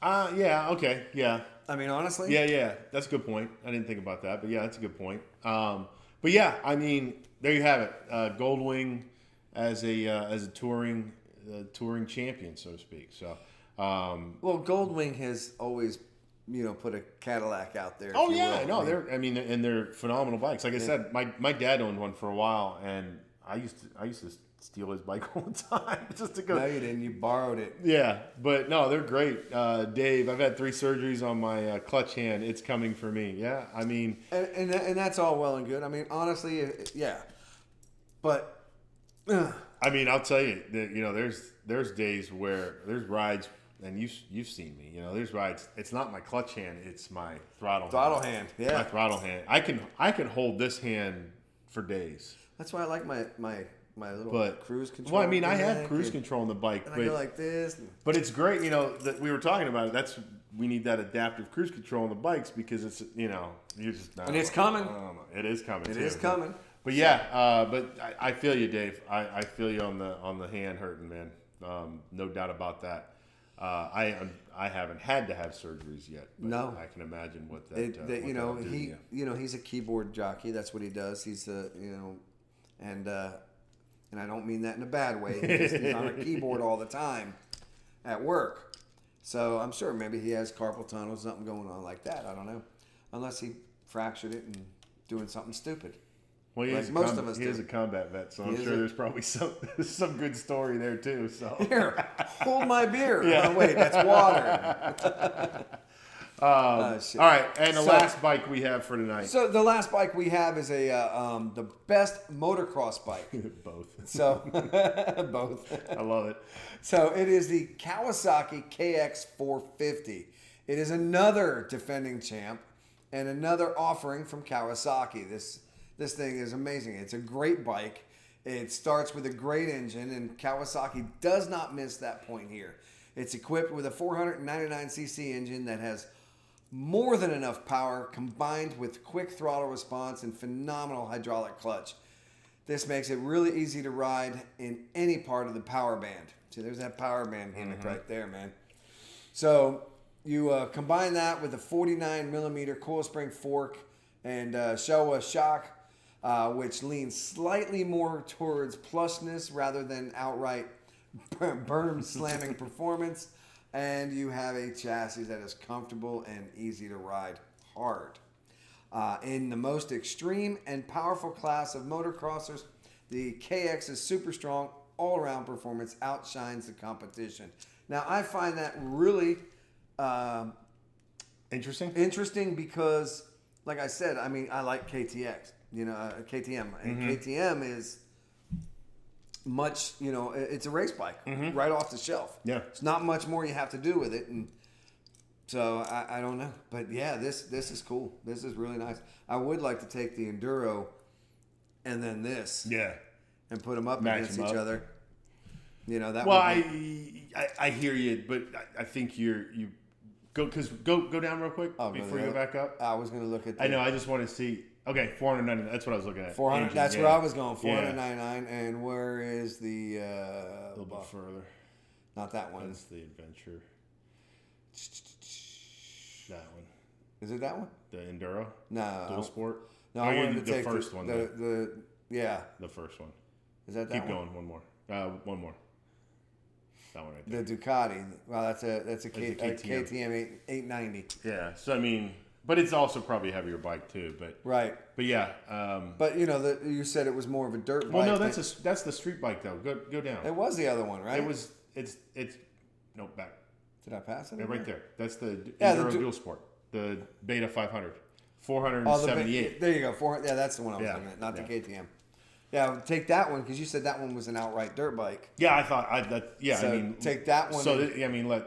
Yeah, okay, yeah. I mean, honestly. Yeah, that's a good point. I didn't think about that, but yeah, that's a good point. But yeah, I mean, there you have it. Goldwing as a touring champion, so to speak. So. Well, Goldwing has always, put a Cadillac out there. Oh yeah, no, they're phenomenal bikes. Like I said, my dad owned one for a while, and I used to steal his bike all the time just to go. No, you didn't. You borrowed it. Yeah, but no, they're great. Dave, I've had 3 surgeries on my clutch hand. It's coming for me. Yeah, I mean, and that's all well and good. I mean, honestly, yeah, but I mean, I'll tell you that there's days where there's rides. And you've seen me, there's rides. It's not my clutch hand; it's my throttle hand. Yeah, my throttle hand. I can hold this hand for days. That's why I like my little cruise control. Well, I mean, I have cruise control on the bike, and I go like this. But it's great, that we were talking about it. We need that adaptive cruise control on the bikes because it's you're just not. And it's coming. It is coming. It is coming. But yeah, but I feel you, Dave. I feel you on the hand hurting, man. No doubt about that. I haven't had to have surgeries yet. But no, I can imagine what that. He's a keyboard jockey. That's what he does. He's and I don't mean that in a bad way. He's on a keyboard all the time at work. So I'm sure maybe he has carpal tunnel, something going on like that. I don't know, unless he fractured it and doing something stupid. Well, he is a combat vet, so I'm sure there's probably some good story there too. So here, hold my beer. Yeah. Oh, wait, that's water. Shit. All right, and the last bike we have for tonight. So the last bike we have is the best motocross bike. Both. So both. I love it. So it is the Kawasaki KX450. It is another defending champ and another offering from Kawasaki. This thing is amazing. It's a great bike. It starts with a great engine, and Kawasaki does not miss that point here. It's equipped with a 499cc engine that has more than enough power combined with quick throttle response and phenomenal hydraulic clutch. This makes it really easy to ride in any part of the power band. See, there's that power band gimmick right there, man. So you combine that with a 49 millimeter coil spring fork and Showa shock, which leans slightly more towards plushness rather than outright berm slamming performance. And you have a chassis that is comfortable and easy to ride hard. In the most extreme and powerful class of motocrossers, the KX's super strong all-around performance outshines the competition. Now, I find that really interesting because, like I said, I mean, I like KTX, KTM. And KTM is much, it's a race bike right off the shelf. Yeah. It's not much more you have to do with it. And so I don't know. But yeah, this is cool. This is really nice. I would like to take the Enduro and then this. Yeah. And put them up Match against them each up. other. That. Well, would be... I hear you, but I think you go down real quick before you go back up. I was going to look at. I know. I just want to see. Okay, 499. That's what I was looking at. 400. That's where I was going. 499. Yeah. And where is the? A little bit further. Not that one. That's the Adventure. That one. Is it that one? The Enduro. No. Dual Sport. No, I wanted to take the first one. Yeah. The first one. Is that Keep one? going. One more. One more. That one right there. The Ducati. Well, that's a KTM 890. Yeah. So I mean, but it's also probably a heavier bike too. But right. But yeah. But you said it was more of a dirt bike. Well, no, that's the street bike though. Go down. It was the other one, right? It's no back. Did I pass it? Yeah, right there. That's the Enduro Dual Sport. The Beta 500. 478. There you go. Yeah, that's the one I was looking at, not the KTM. Yeah, take that one because you said that one was an outright dirt bike. Yeah, I thought So take that one. So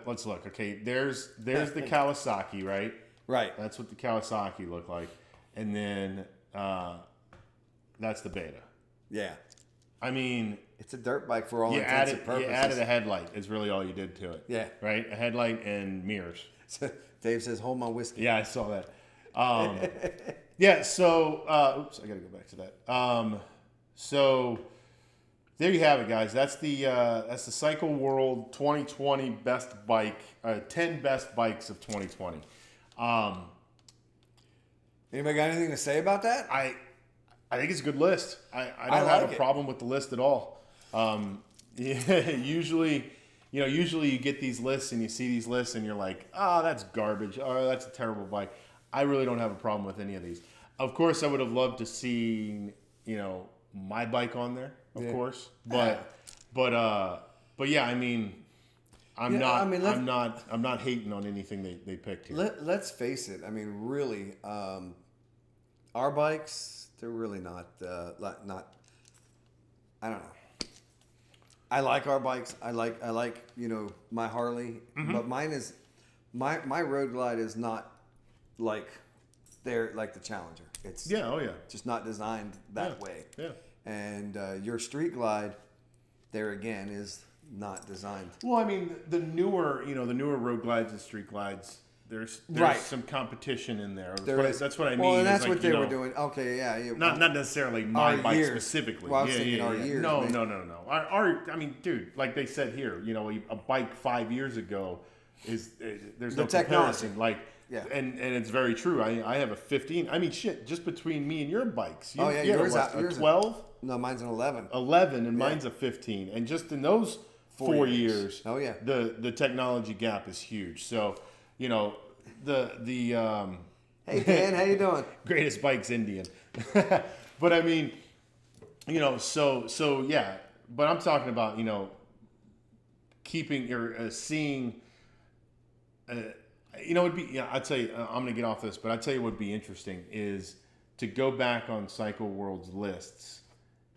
let's look. Okay, there's the Kawasaki, right? Right. That's what the Kawasaki look like, and then that's the Beta. Yeah. I mean, it's a dirt bike for all intents and purposes. You added a headlight is really all you did to it. Yeah. Right? A headlight and mirrors. So Dave says, hold my whiskey. Yeah, I saw that. Yeah, so, oops, I got to go back to that. So there you have it, guys. That's the Cycle World 2020 best bike, 10 best bikes of 2020. Anybody got anything to say about that? I think it's a good list. I don't have a problem with the list at all. Usually you get these lists and you see these lists and you're like, oh, that's garbage. Oh, that's a terrible bike. I really don't have a problem with any of these. Of course, I would have loved to see, my bike on there, of course. But yeah, I mean, I'm not hating on anything they picked here. Let's face it. I mean, really, our bikes, they're really not. I don't know. I like our bikes. I like my Harley, but mine is my Road Glide is not like the Challenger. It's just not designed that way. Yeah. And your Street Glide, there again, is not designed. Well, I mean, the newer Road Glides and Street Glides, there's some competition in there. That's what I mean. Well, and that's what they were doing. Okay, yeah. Not necessarily my bike specifically. Well, I was thinking our years. No. I mean, dude, like they said here, a bike 5 years ago there's no comparison. Like, yeah. And it's very true. I have a 15. I mean, shit, just between me and your bikes. Yours a 12? No, mine's an 11. 11, and mine's a 15. And just in those 4 years, the technology gap is huge. So, the hey Dan, how you doing? Greatest bike's Indian. But I mean, so yeah. But I'm talking about keeping or seeing It'd be, I'd say, I'm going to get off this, but I'd tell you what would be interesting is to go back on Cycle World's lists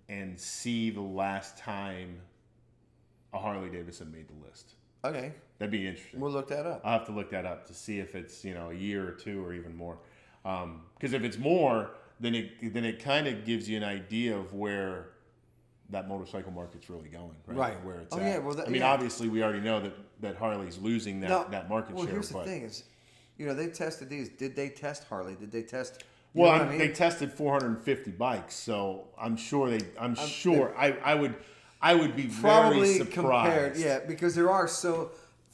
and see the last time a Harley Davidson made the list. Okay. That'd be interesting. We'll look that up. I'll have to look that up to see if it's, a year or two or even more. Because if it's more, then it kind of gives you an idea of where that motorcycle market's really going, right? Right. Where it's Oh, at. yeah. Well, obviously, we already know that Harley's losing that market share. Well, here's the thing is, they tested these. Did they test Harley? Did they test? They tested 450 bikes, so I'm sure I would be probably very surprised. compared, because there are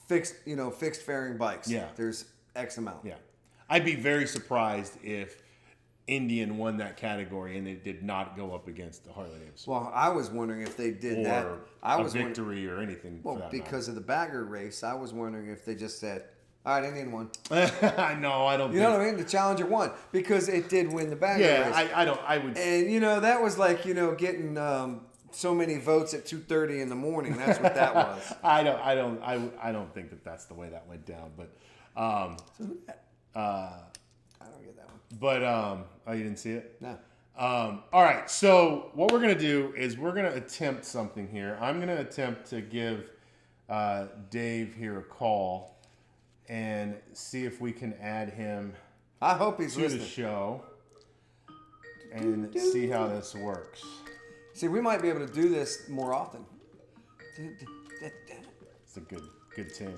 fixed fairing bikes. Yeah. There's X amount. Yeah. I'd be very surprised if Indian won that category and it did not go up against the Harley Davidson. Well, I was wondering if they did that. I was victory or anything. Well, for that because of the bagger race, I was wondering if they just said, "All right, Indian won." I know. I don't. You know what I mean? The Challenger won because it did win the bagger race. Yeah, I don't. I would. And that was like getting so many votes at 2:30 in the morning. That's what that was. I don't think that's the way that went down. But I don't get that one. But oh, you didn't see it? No. All right. So what we're gonna do is we're gonna attempt something here. I'm gonna attempt to give Dave here a call and see if we can add him. I hope he's to listening. the show and see how this works. See, we might be able to do this more often. It's a good tune.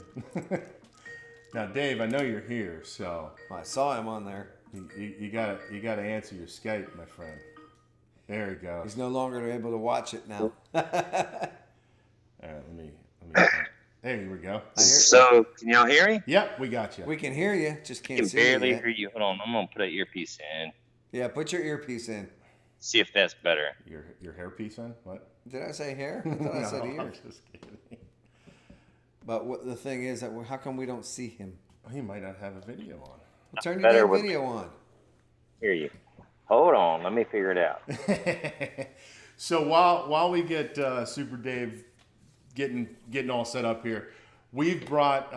Now, Dave, I know you're here, so I saw him on there. you gotta answer your Skype, my friend. There he goes. He's no longer able to watch it now. All right, let me. There we go. So, can y'all hear me? Yep, we got you. We can hear you, just I can't can see you barely yet. hear you. Hold on, I'm gonna put an earpiece in. Yeah, put your earpiece in. See if that's better. Your hairpiece on? What? Did I say hair? I thought I said I'm ears. just kidding. But what the thing is that how come we don't see him? He might not have a video on. Well, turn your Better damn with- video on. Hear you. Hold on, let me figure it out. So while we get Super Dave getting all set up here, we brought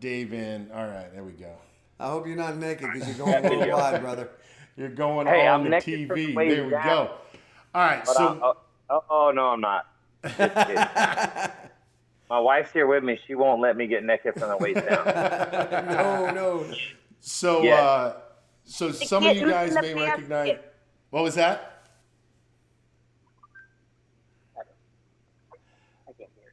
Dave in. All right, there we go. I hope you're not naked because you're going worldwide, brother. You're going Hey, on I'm the naked from TV. waist There we down. go. All right, But so oh no, I'm not. Just kidding. My wife's here with me. She won't let me get naked from the waist down. No. so Yeah. so some of you guys may recognize. What was that?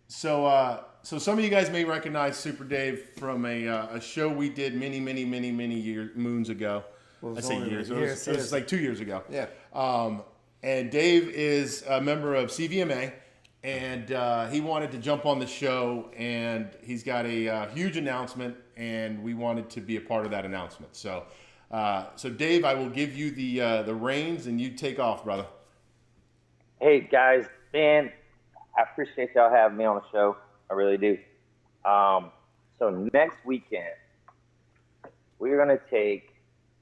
So some of you guys may recognize Super Dave from a show we did many moons ago. Well, I it's say only years. years. It was like 2 years ago. Yeah. And Dave is a member of CVMA, and he wanted to jump on the show, and he's got a huge announcement, and we wanted to be a part of that announcement. So, Dave, I will give you the reins, and you take off, brother. Hey guys, man, I appreciate y'all having me on the show. I really do. So next weekend, we're gonna take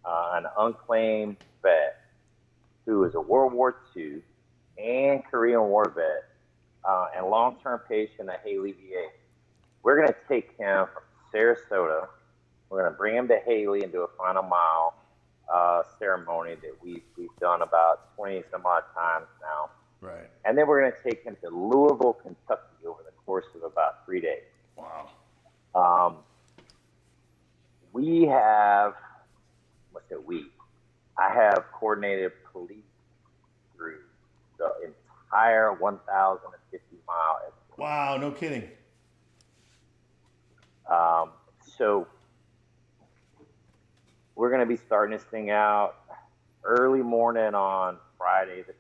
an unclaimed vet who is a World War II and Korean War vet and long-term patient at Haley VA. We're going to take him from Sarasota. We're going to bring him to Haley and do a final mile ceremony that we've done about 20 some odd times now. Right. And then we're going to take him to Louisville, Kentucky over the course of about 3 days. Wow. We have, I have coordinated police through the entire 1,050 mile. Wow, no kidding. So we're going to be starting this thing out early morning on Friday the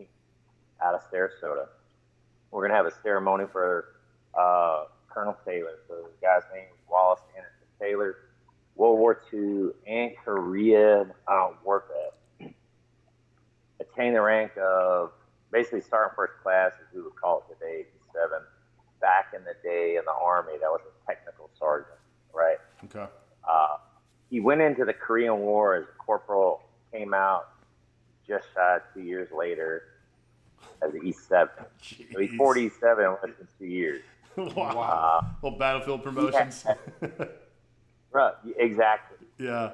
16th out of Sarasota. We're going to have a ceremony for Colonel Taylor. So the guy's name is Wallace Anderson Taylor, World War II and Korean war vet. Attained the rank of basically sergeant first class, as we would call it today, 87. Back in the day in the Army, that was a technical sergeant, right? Okay. He went into the Korean War as a corporal, came out just shy of 2 years later as an E7. So he's 47 in less than 2 years. Wow. Little battlefield promotions. Right, exactly. Yeah.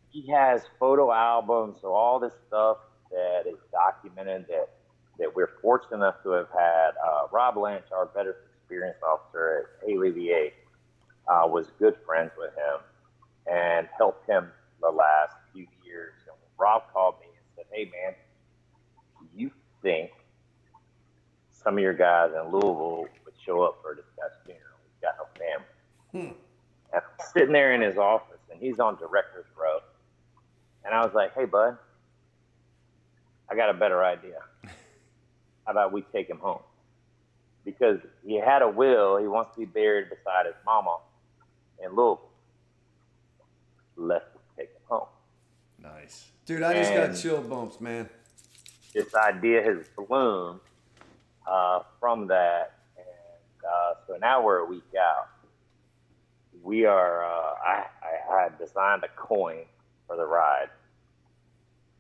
He has photo albums, so all this stuff that is documented that we're fortunate enough to have had. Rob Lynch, our Veterans Experience Officer at Haley VA, was good friends with him and helped him the last few years. And Rob called me and said, "Hey man, do you think some of your guys in Louisville would show up for this guy's funeral? He's got no family." And I'm sitting there in his office, and he's on director's row. And I was like, "Hey, bud, I got a better idea. How about we take him home? Because he had a will. He wants to be buried beside his mama in Louisville. Let's take him home." Nice. Dude, I just got chill bumps, man. This idea has bloomed from that. And so now we're a week out. We are, I designed a coin for the ride.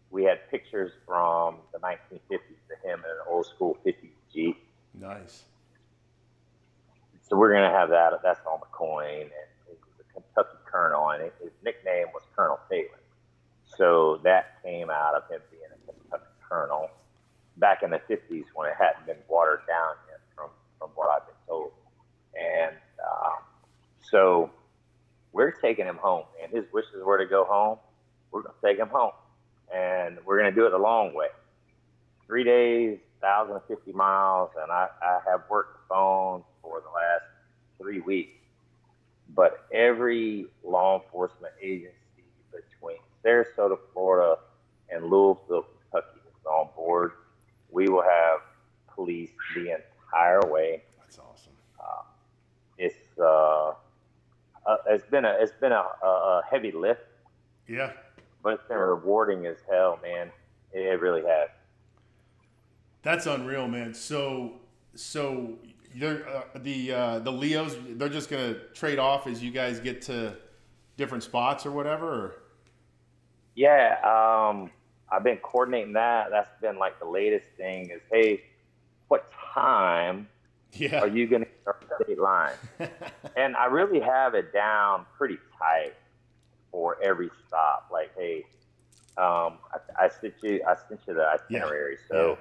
We had pictures from the 1950s of him in an old school 50s Jeep. Nice. So we're going to have that. That's on the coin. And it was a Kentucky Colonel, and his nickname was Colonel Taylor. So that came out of him being a Kentucky Colonel back in the 50s when it hadn't been watered down yet, from what I've been told. And so we're taking him home, and his wishes were to go home. We're going to take him home, and we're going to do it the long way. 3 days, 1,050 miles, and I have worked the phone for the last 3 weeks. But every law enforcement agency between Sarasota, Florida, and Louisville, Kentucky is on board. We will have police the entire way. That's awesome. It's been a heavy lift. Yeah. But it's been rewarding as hell, man. It really has. That's unreal, man. So you're, the Leos, they're just gonna trade off as you guys get to different spots or whatever. Or? Yeah, I've been coordinating that. That's been like the latest thing. Is, hey, what time are you gonna start the state line? And I really have it down pretty tight for every stop. Like, hey, I sent you the itinerary. So,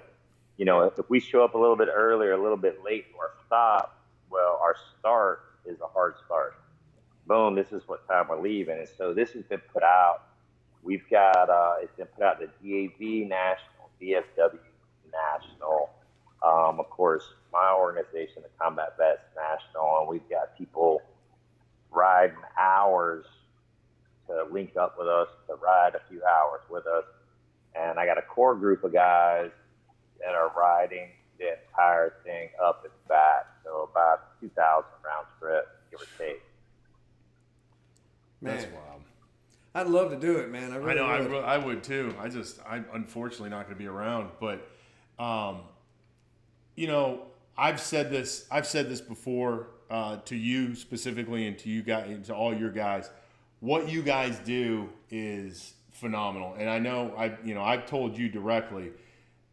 you know, if we show up a little bit early or a little bit late to our stop, well, our start is a hard start. Boom, this is what time we're leaving. And so this has been put out. We've got, it's been put out the DAV National, DFW National, of course, my organization, the Combat Vets National, and we've got people riding hours to link up with us, to ride a few hours with us. And I got a core group of guys that are riding the entire thing up and back. So about 2,000 round trip, give or take. Man. That's wild. I'd love to do it, man. I really would. I would too. I'm unfortunately not going to be around, but, you know, I've said this before, to you specifically and to you guys, to all your guys. What you guys do is phenomenal. And I know I've told you directly,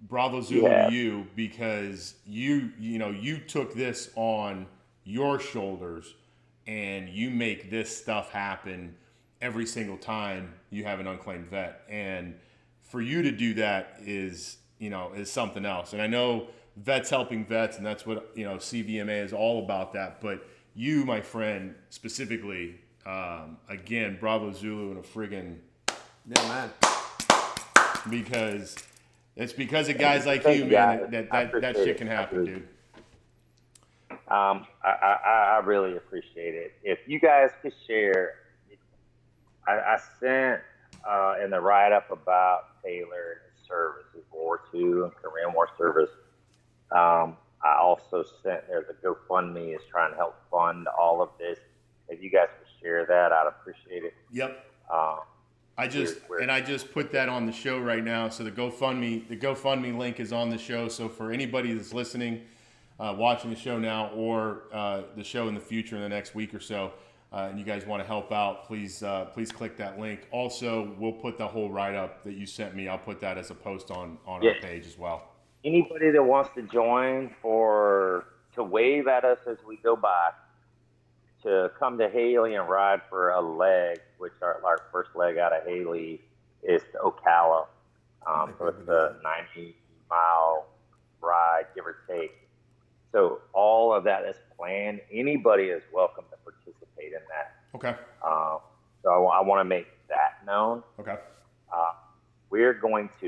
bravo Zulu to you, because you took this on your shoulders and you make this stuff happen every single time you have an unclaimed vet. And for you to do that is something else. And I know vets helping vets, and that's what, CVMA is all about that. But you, my friend, specifically, again, bravo Zulu and a friggin' man. Because it's because of guys like you, man, that shit can happen, dude. I really appreciate it. If you guys could share, I sent in the write-up about Taylor and his service, his World War II and Korean War service. I also sent, there's a GoFundMe is trying to help fund all of this. If you guys could share that, I'd appreciate it. Yep. I just put that on the show right now. So the GoFundMe link is on the show. So for anybody that's listening, watching the show now, or the show in the future in the next week or so, and you guys want to help out, please click that link. Also, we'll put the whole write-up that you sent me. I'll put that as a post on our page as well. Anybody that wants to join to wave at us as we go by, to come to Haley and ride for a leg, which our first leg out of Haley is to Ocala. So it's a 90-mile ride, give or take. So all of that is planned. Anybody is welcome to participate in that. Okay. So I want to make that known. Okay.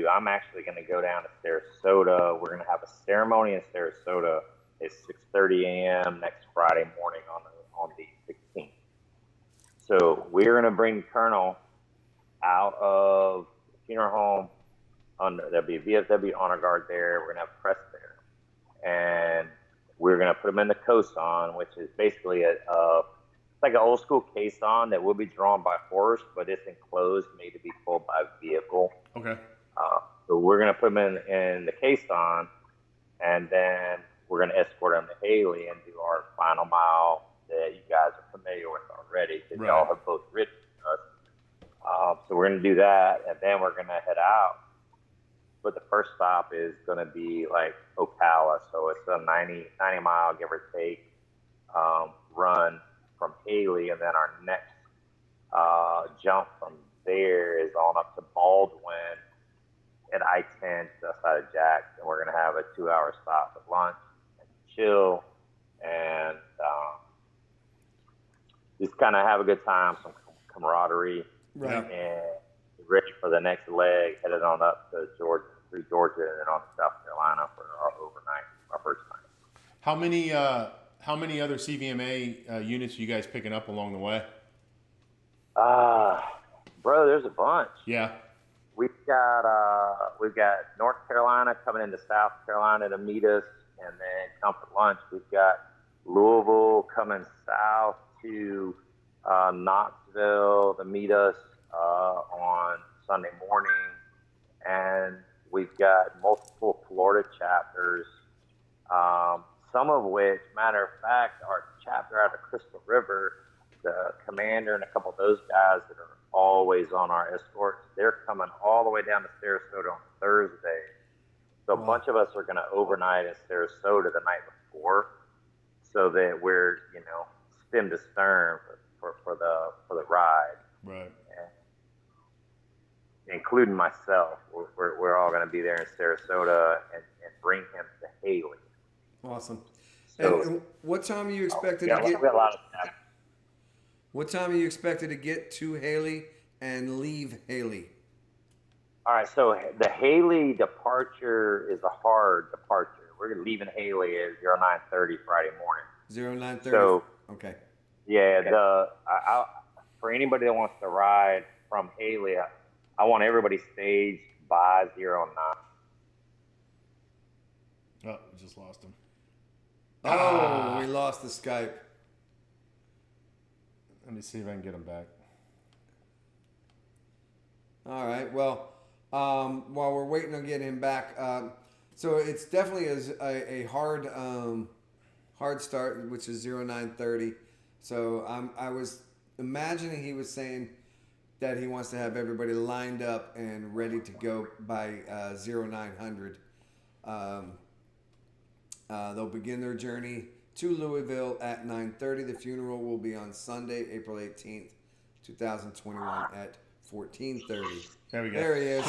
I'm actually going to go down to Sarasota. We're going to have a ceremony in Sarasota. It's 6:30 a.m. next Friday morning on the 16th. So we're going to bring Colonel out of the funeral home. There'll be a VFW honor guard there. We're going to have press there. And we're going to put him in the caisson, which is basically it's like an old school caisson that will be drawn by horse, but it's enclosed, made to be pulled by vehicle. Okay. So we're going to put him in the caisson, and then we're going to escort him to Haley and do our final mile that you guys are familiar with already, because Right. y'all have both ridden with us. So we're going to do that, and then we're going to head out. But the first stop is going to be like Ocala, so it's a 90-mile, give or take, run from Haley, and then our next jump from there is on up to Baldwin at I-10 just outside of Jackson. We're going to have a 2-hour stop at lunch and chill and just kind of have a good time, some camaraderie, Right. and get ready for the next leg, headed on up to Georgia, through Georgia, and then on to South Carolina for our overnight, our first night. How many other CVMA units are you guys picking up along the way? Bro, there's a bunch. Yeah. We've got North Carolina coming into South Carolina to meet us, and then come for lunch. We've got Louisville coming south to Knoxville to meet us on Sunday morning, and we've got multiple Florida chapters. Some of which, matter of fact, our chapter out of Crystal River, the commander and a couple of those guys that are always on our escorts, they're coming all the way down to Sarasota on Thursday. So a bunch of us are going to overnight in Sarasota the night before, so that we're, stem to stern for the ride. Right. And including myself, we're all going to be there in Sarasota and bring him to Haley. Awesome. So, and what time are you expected yeah, to get? we got a lot of that. What time are you expected to get to Haley and leave Haley? All right, so the Haley departure is a hard departure. We're leaving Haley at 09:30 Friday morning. 09:30. So, okay. yeah, for anybody that wants to ride from Haley, I want everybody staged by 09. Oh, we just lost him. Oh, we lost the Skype. Let me see if I can get him back. All right. Well, while we're waiting on getting him back, so it's definitely a hard start, which is 09:30. So I was imagining he was saying that he wants to have everybody lined up and ready to go by 0900. They'll begin their journey to Louisville at 9:30. The funeral will be on Sunday, April 18th, 2021 at 14:30. There we go. There he is.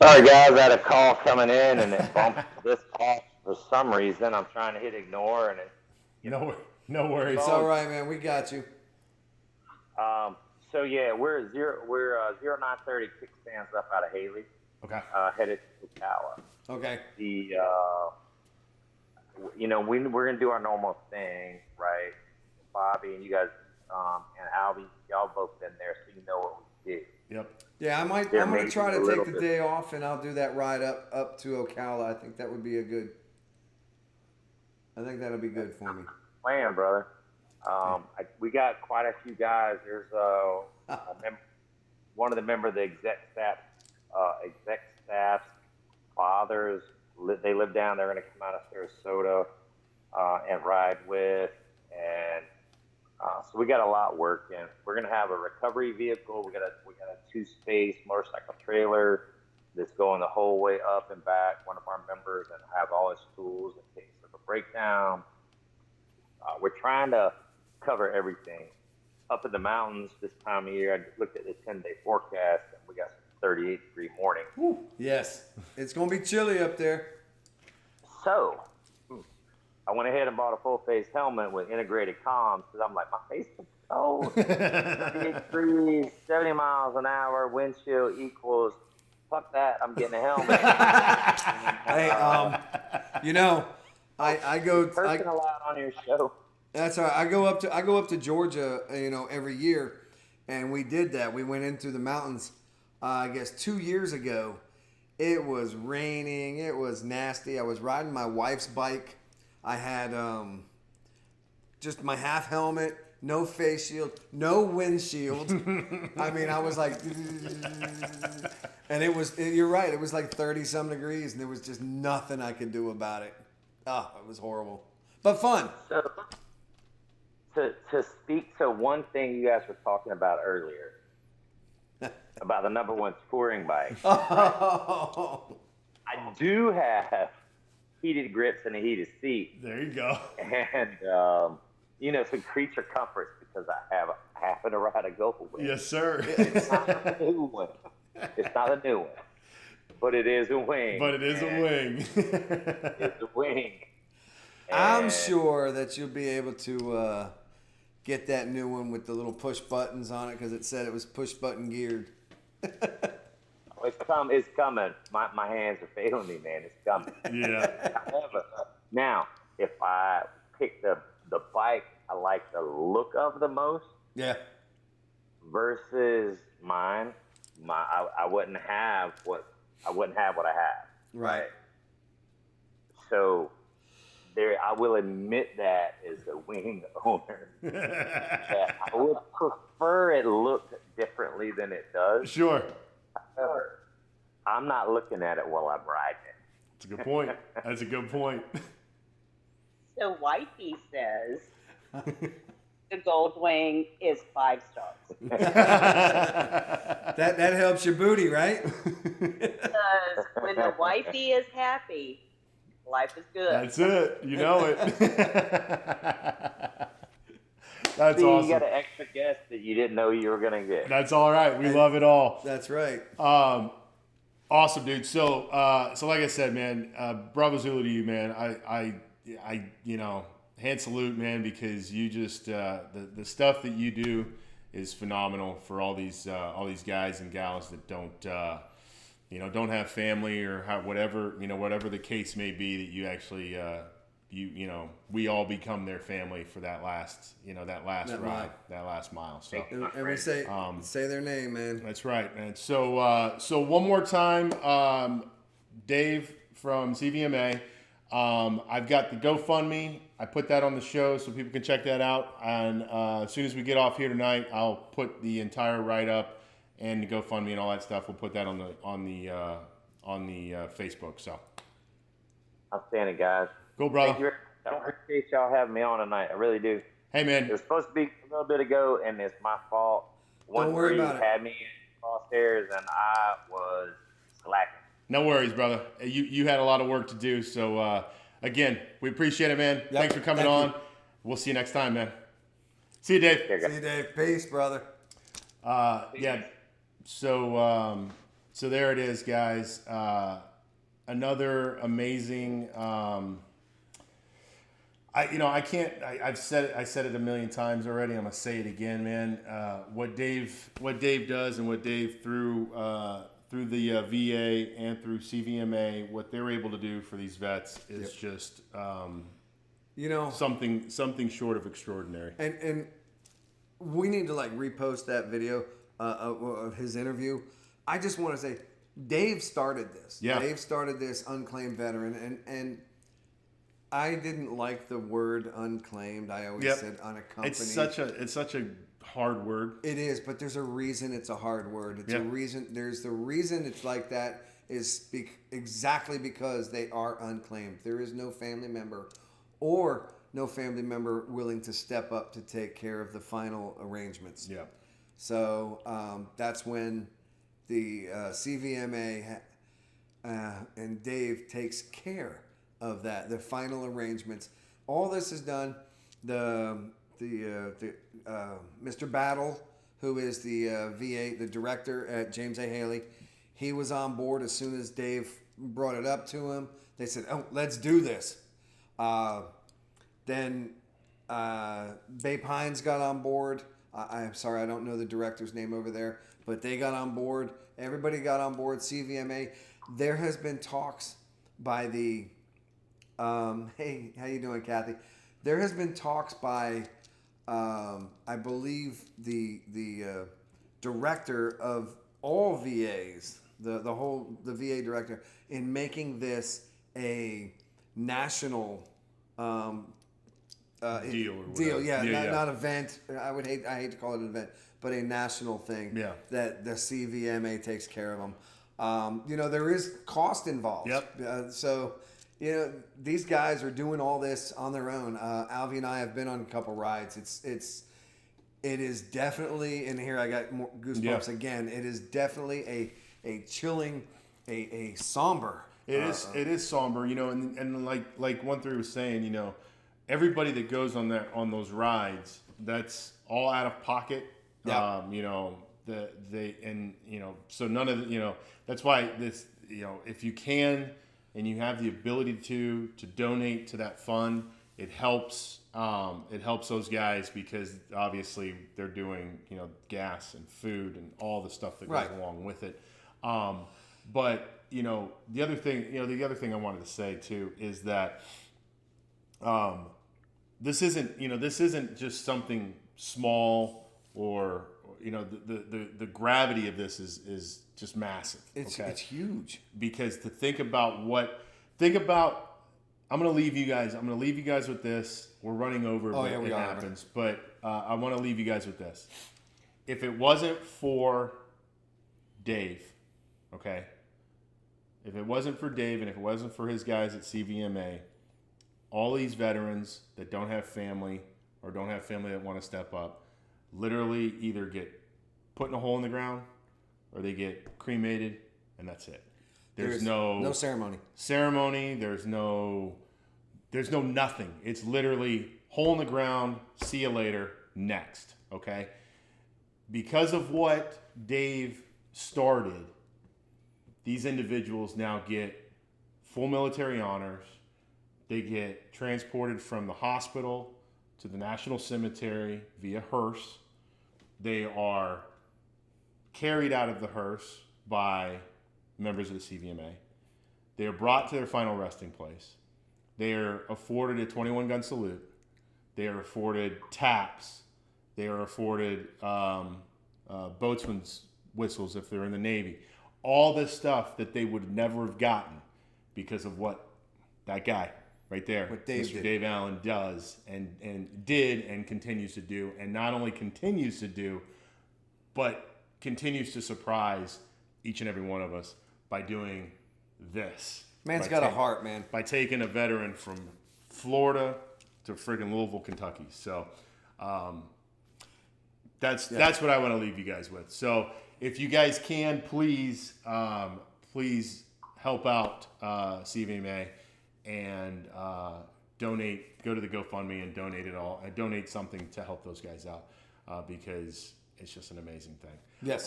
Sorry, guys, I had a call coming in, and it bumped this off for some reason. I'm trying to hit ignore, and it. No worries. It's all right, man. We got you. So yeah, we're 09:30 kickstands up out of Haley, Okay. headed to Ocala. Okay. We're gonna do our normal thing, right? Bobby and you guys, and Alvie, y'all both been there, so you know what we do. Yep. Yeah, I'm gonna try to take the day off, and I'll do that ride up to Ocala. I think that would be I think that'll be good for me. Plan, brother. We got quite a few guys. There's one of the members of the exec staff's fathers. They live down there. They're going to come out of Sarasota and ride with, and so we got a lot working. We're going to have a recovery vehicle. We got a 2-space motorcycle trailer that's going the whole way up and back. One of our members, and have all his tools in case of a breakdown. We're trying to cover everything. Up in the mountains this time of year, I looked at the 10-day forecast, and we got some 38-degree morning. Yes, it's gonna be chilly up there. So I went ahead and bought a full-face helmet with integrated comms because I'm like, my face is cold. 38 degrees, 70 miles an hour, wind chill equals, fuck that, I'm getting a helmet. Hey, I go. Cursing a lot on your show. That's all right. I go up to Georgia, every year, and we did that. We went into the mountains. I guess 2 years ago. It was raining. It was nasty. I was riding my wife's bike. I had just my half helmet, no face shield, no windshield. I mean, I was like, and you're right. It was like 30-some degrees, and there was just nothing I could do about it. Oh, it was horrible, but fun. So, to speak to one thing you guys were talking about earlier, about the number one touring bike. Oh. I do have heated grips and a heated seat. There you go. And, some creature comforts because I happen to ride a Goldwing. Yes, sir. It's not a new one. It's not a new one. But it is a wing. But it is a wing. It's a wing. I'm And sure that you'll be able to get that new one with the little push buttons on it because it said it was push button geared. It's coming. My hands are failing me, man. It's coming. Yeah. However, now, if I pick the bike I like the look of the most Yeah. versus mine, I wouldn't have what I have. Right. So I will admit that as a wing owner, that I would prefer it looked differently than it does. Sure. However, I'm not looking at it while I'm riding it. That's a good point. That's a good point. So Wifey says the Goldwing is 5 stars. That helps your booty, right? Because when the wifey is happy, life is good. That's it. You know it. That's See, awesome. you got an extra guest that you didn't know you were going to get. That's all right. We love it all. That's right. Awesome, dude. So like I said, man, bravo Zulu to you, man. I hand salute, man, because you just the stuff that you do is phenomenal for all these guys and gals that don't have family or have whatever the case may be, that you actually we all become their family for that last ride, mile. that last mile. So. And we say their name, man. That's right, man. So one more time, Dave from CVMA. I've got the GoFundMe. I put that on the show so people can check that out. And as soon as we get off here tonight, I'll put the entire write-up and the GoFundMe and all that stuff. We'll put that on the Facebook. So, Outstanding, guys. cool, brother. Thank you. I appreciate y'all having me on tonight. I really do. Hey, man. It was supposed to be a little bit ago, and it's my fault. Don't worry about it. Had me in crosshairs, and I was slacking. No worries, brother. You had a lot of work to do. So, again, we appreciate it, man. Yep. Thanks for coming Thank on. you. We'll see you next time, man. See you, Dave. Here, guys. See you, Dave. Peace, brother. Yeah. So there it is, guys. Another amazing. I said it a million times already. I'm gonna say it again, man. What Dave does and what Dave through the VA and through CVMA, what they're able to do for these vets is just something short of extraordinary. And we need to repost that video of his interview. I just want to say, Dave started this. Yeah. Dave started this unclaimed veteran, and I didn't like the word unclaimed. I always said unaccompanied. It's such a hard word. It is, but there's a reason it's a hard word. It's a reason. There's the reason it's like that is exactly because they are unclaimed. There is no family member or no family member willing to step up to take care of the final arrangements. Yeah. So that's when the CVMA and Dave takes care of that, the final arrangements. All this is done. The Mr. Battle, who is the VA, the director at James A. Haley. He was on board as soon as Dave brought it up to him. They said, "Oh, let's do this." Then Bay Pines got on board. I'm sorry, I don't know the director's name over there, but they got on board. Everybody got on board. CVMA. There has been talks by the hey, how you doing, Kathy? There has been talks by I believe the director of all VAs, the VA director, in making this a national Deal or deal, whatever. not event. I hate to call it an event, but a national thing. Yeah. That the CVMA takes care of them. There is cost involved. Yep. So, these guys are doing all this on their own. Alvie and I have been on a couple rides. It is definitely, and here I got more goosebumps again. It is definitely a chilling, a somber. It is somber, and like 1-3 was saying, everybody that goes on those rides, that's all out of pocket. Yeah. So none of the, that's why this, if you can and you have the ability to donate to that fund, it helps those guys, because obviously they're doing, gas and food and all the stuff that goes along with it. But the other thing I wanted to say too is that this isn't just something small, or the gravity of this is just massive. It's huge. Because to think about I'm going to leave you guys with this. We're running over, but it happens. But I want to leave you guys with this. If it wasn't for Dave, okay? If it wasn't for Dave, and if it wasn't for his guys at CVMA, all these veterans that don't have family, or don't have family that want to step up, literally either get put in a hole in the ground, or they get cremated, and that's it. There's no ceremony. There's no nothing. It's literally hole in the ground. See you later. Next. Okay. Because of what Dave started, these individuals now get full military honors. They get transported from the hospital to the National Cemetery via hearse. They are carried out of the hearse by members of the CVMA. They are brought to their final resting place. They are afforded a 21-gun salute. They are afforded taps. They are afforded boatswain's whistles if they're in the Navy. All this stuff that they would never have gotten because of what that guy right there, Mr. Dave Allen, does and did and continues to do. And not only continues to do, but continues to surprise each and every one of us by doing this. Man's got a heart, man. By taking a veteran from Florida to friggin' Louisville, Kentucky. So that's what I want to leave you guys with. So if you guys can, please help out CVMA and donate. Go to the GoFundMe and donate it all. And donate something to help those guys out because it's just an amazing thing. Yes.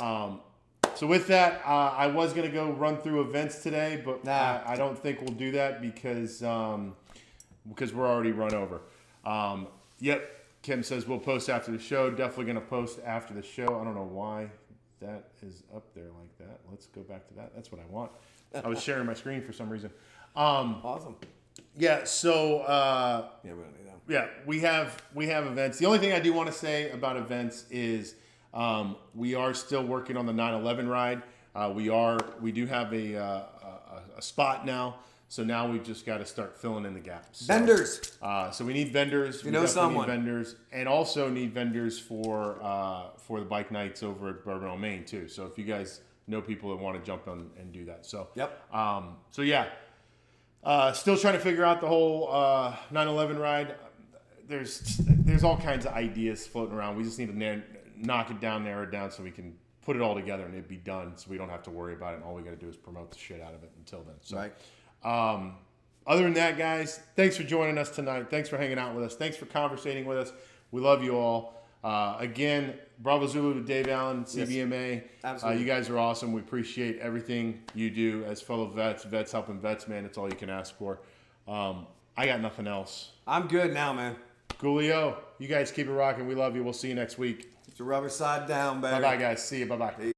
So with that, I was going to go run through events today, but I don't think we'll do that because we're already run over. Yep, Kim says we'll post after the show. Definitely going to post after the show. I don't know why that is up there like that. Let's go back to that. That's what I want. I was sharing my screen for some reason. Awesome. Yeah, so we don't need that. yeah, we have events. The only thing I do want to say about events is we are still working on the 9/11 ride. We do have a spot now, so now we've just got to start filling in the gaps. So, Vendors. So we need vendors. You know someone. Need vendors, and also need vendors for the bike nights over at Bourbon, Maine too. So if you guys know people that want to jump on and do that, so Yep. So yeah, still trying to figure out the whole 9/11 ride. There's all kinds of ideas floating around. We just need to knock it down, narrow it down, so we can put it all together and it'd be done. So we don't have to worry about it. And all we got to do is promote the shit out of it until then. So, right. Other than that, guys, thanks for joining us tonight. Thanks for hanging out with us. Thanks for conversating with us. We love you all. Again, Bravo Zulu to Dave Allen, CVMA. Absolutely. You guys are awesome. We appreciate everything you do as fellow vets. Vets helping vets, man. It's all you can ask for. I got nothing else. I'm good now, man. Coolio, you guys keep it rocking. We love you. We'll see you next week. It's a rubber side down, baby. Bye-bye, guys. See you. Bye-bye.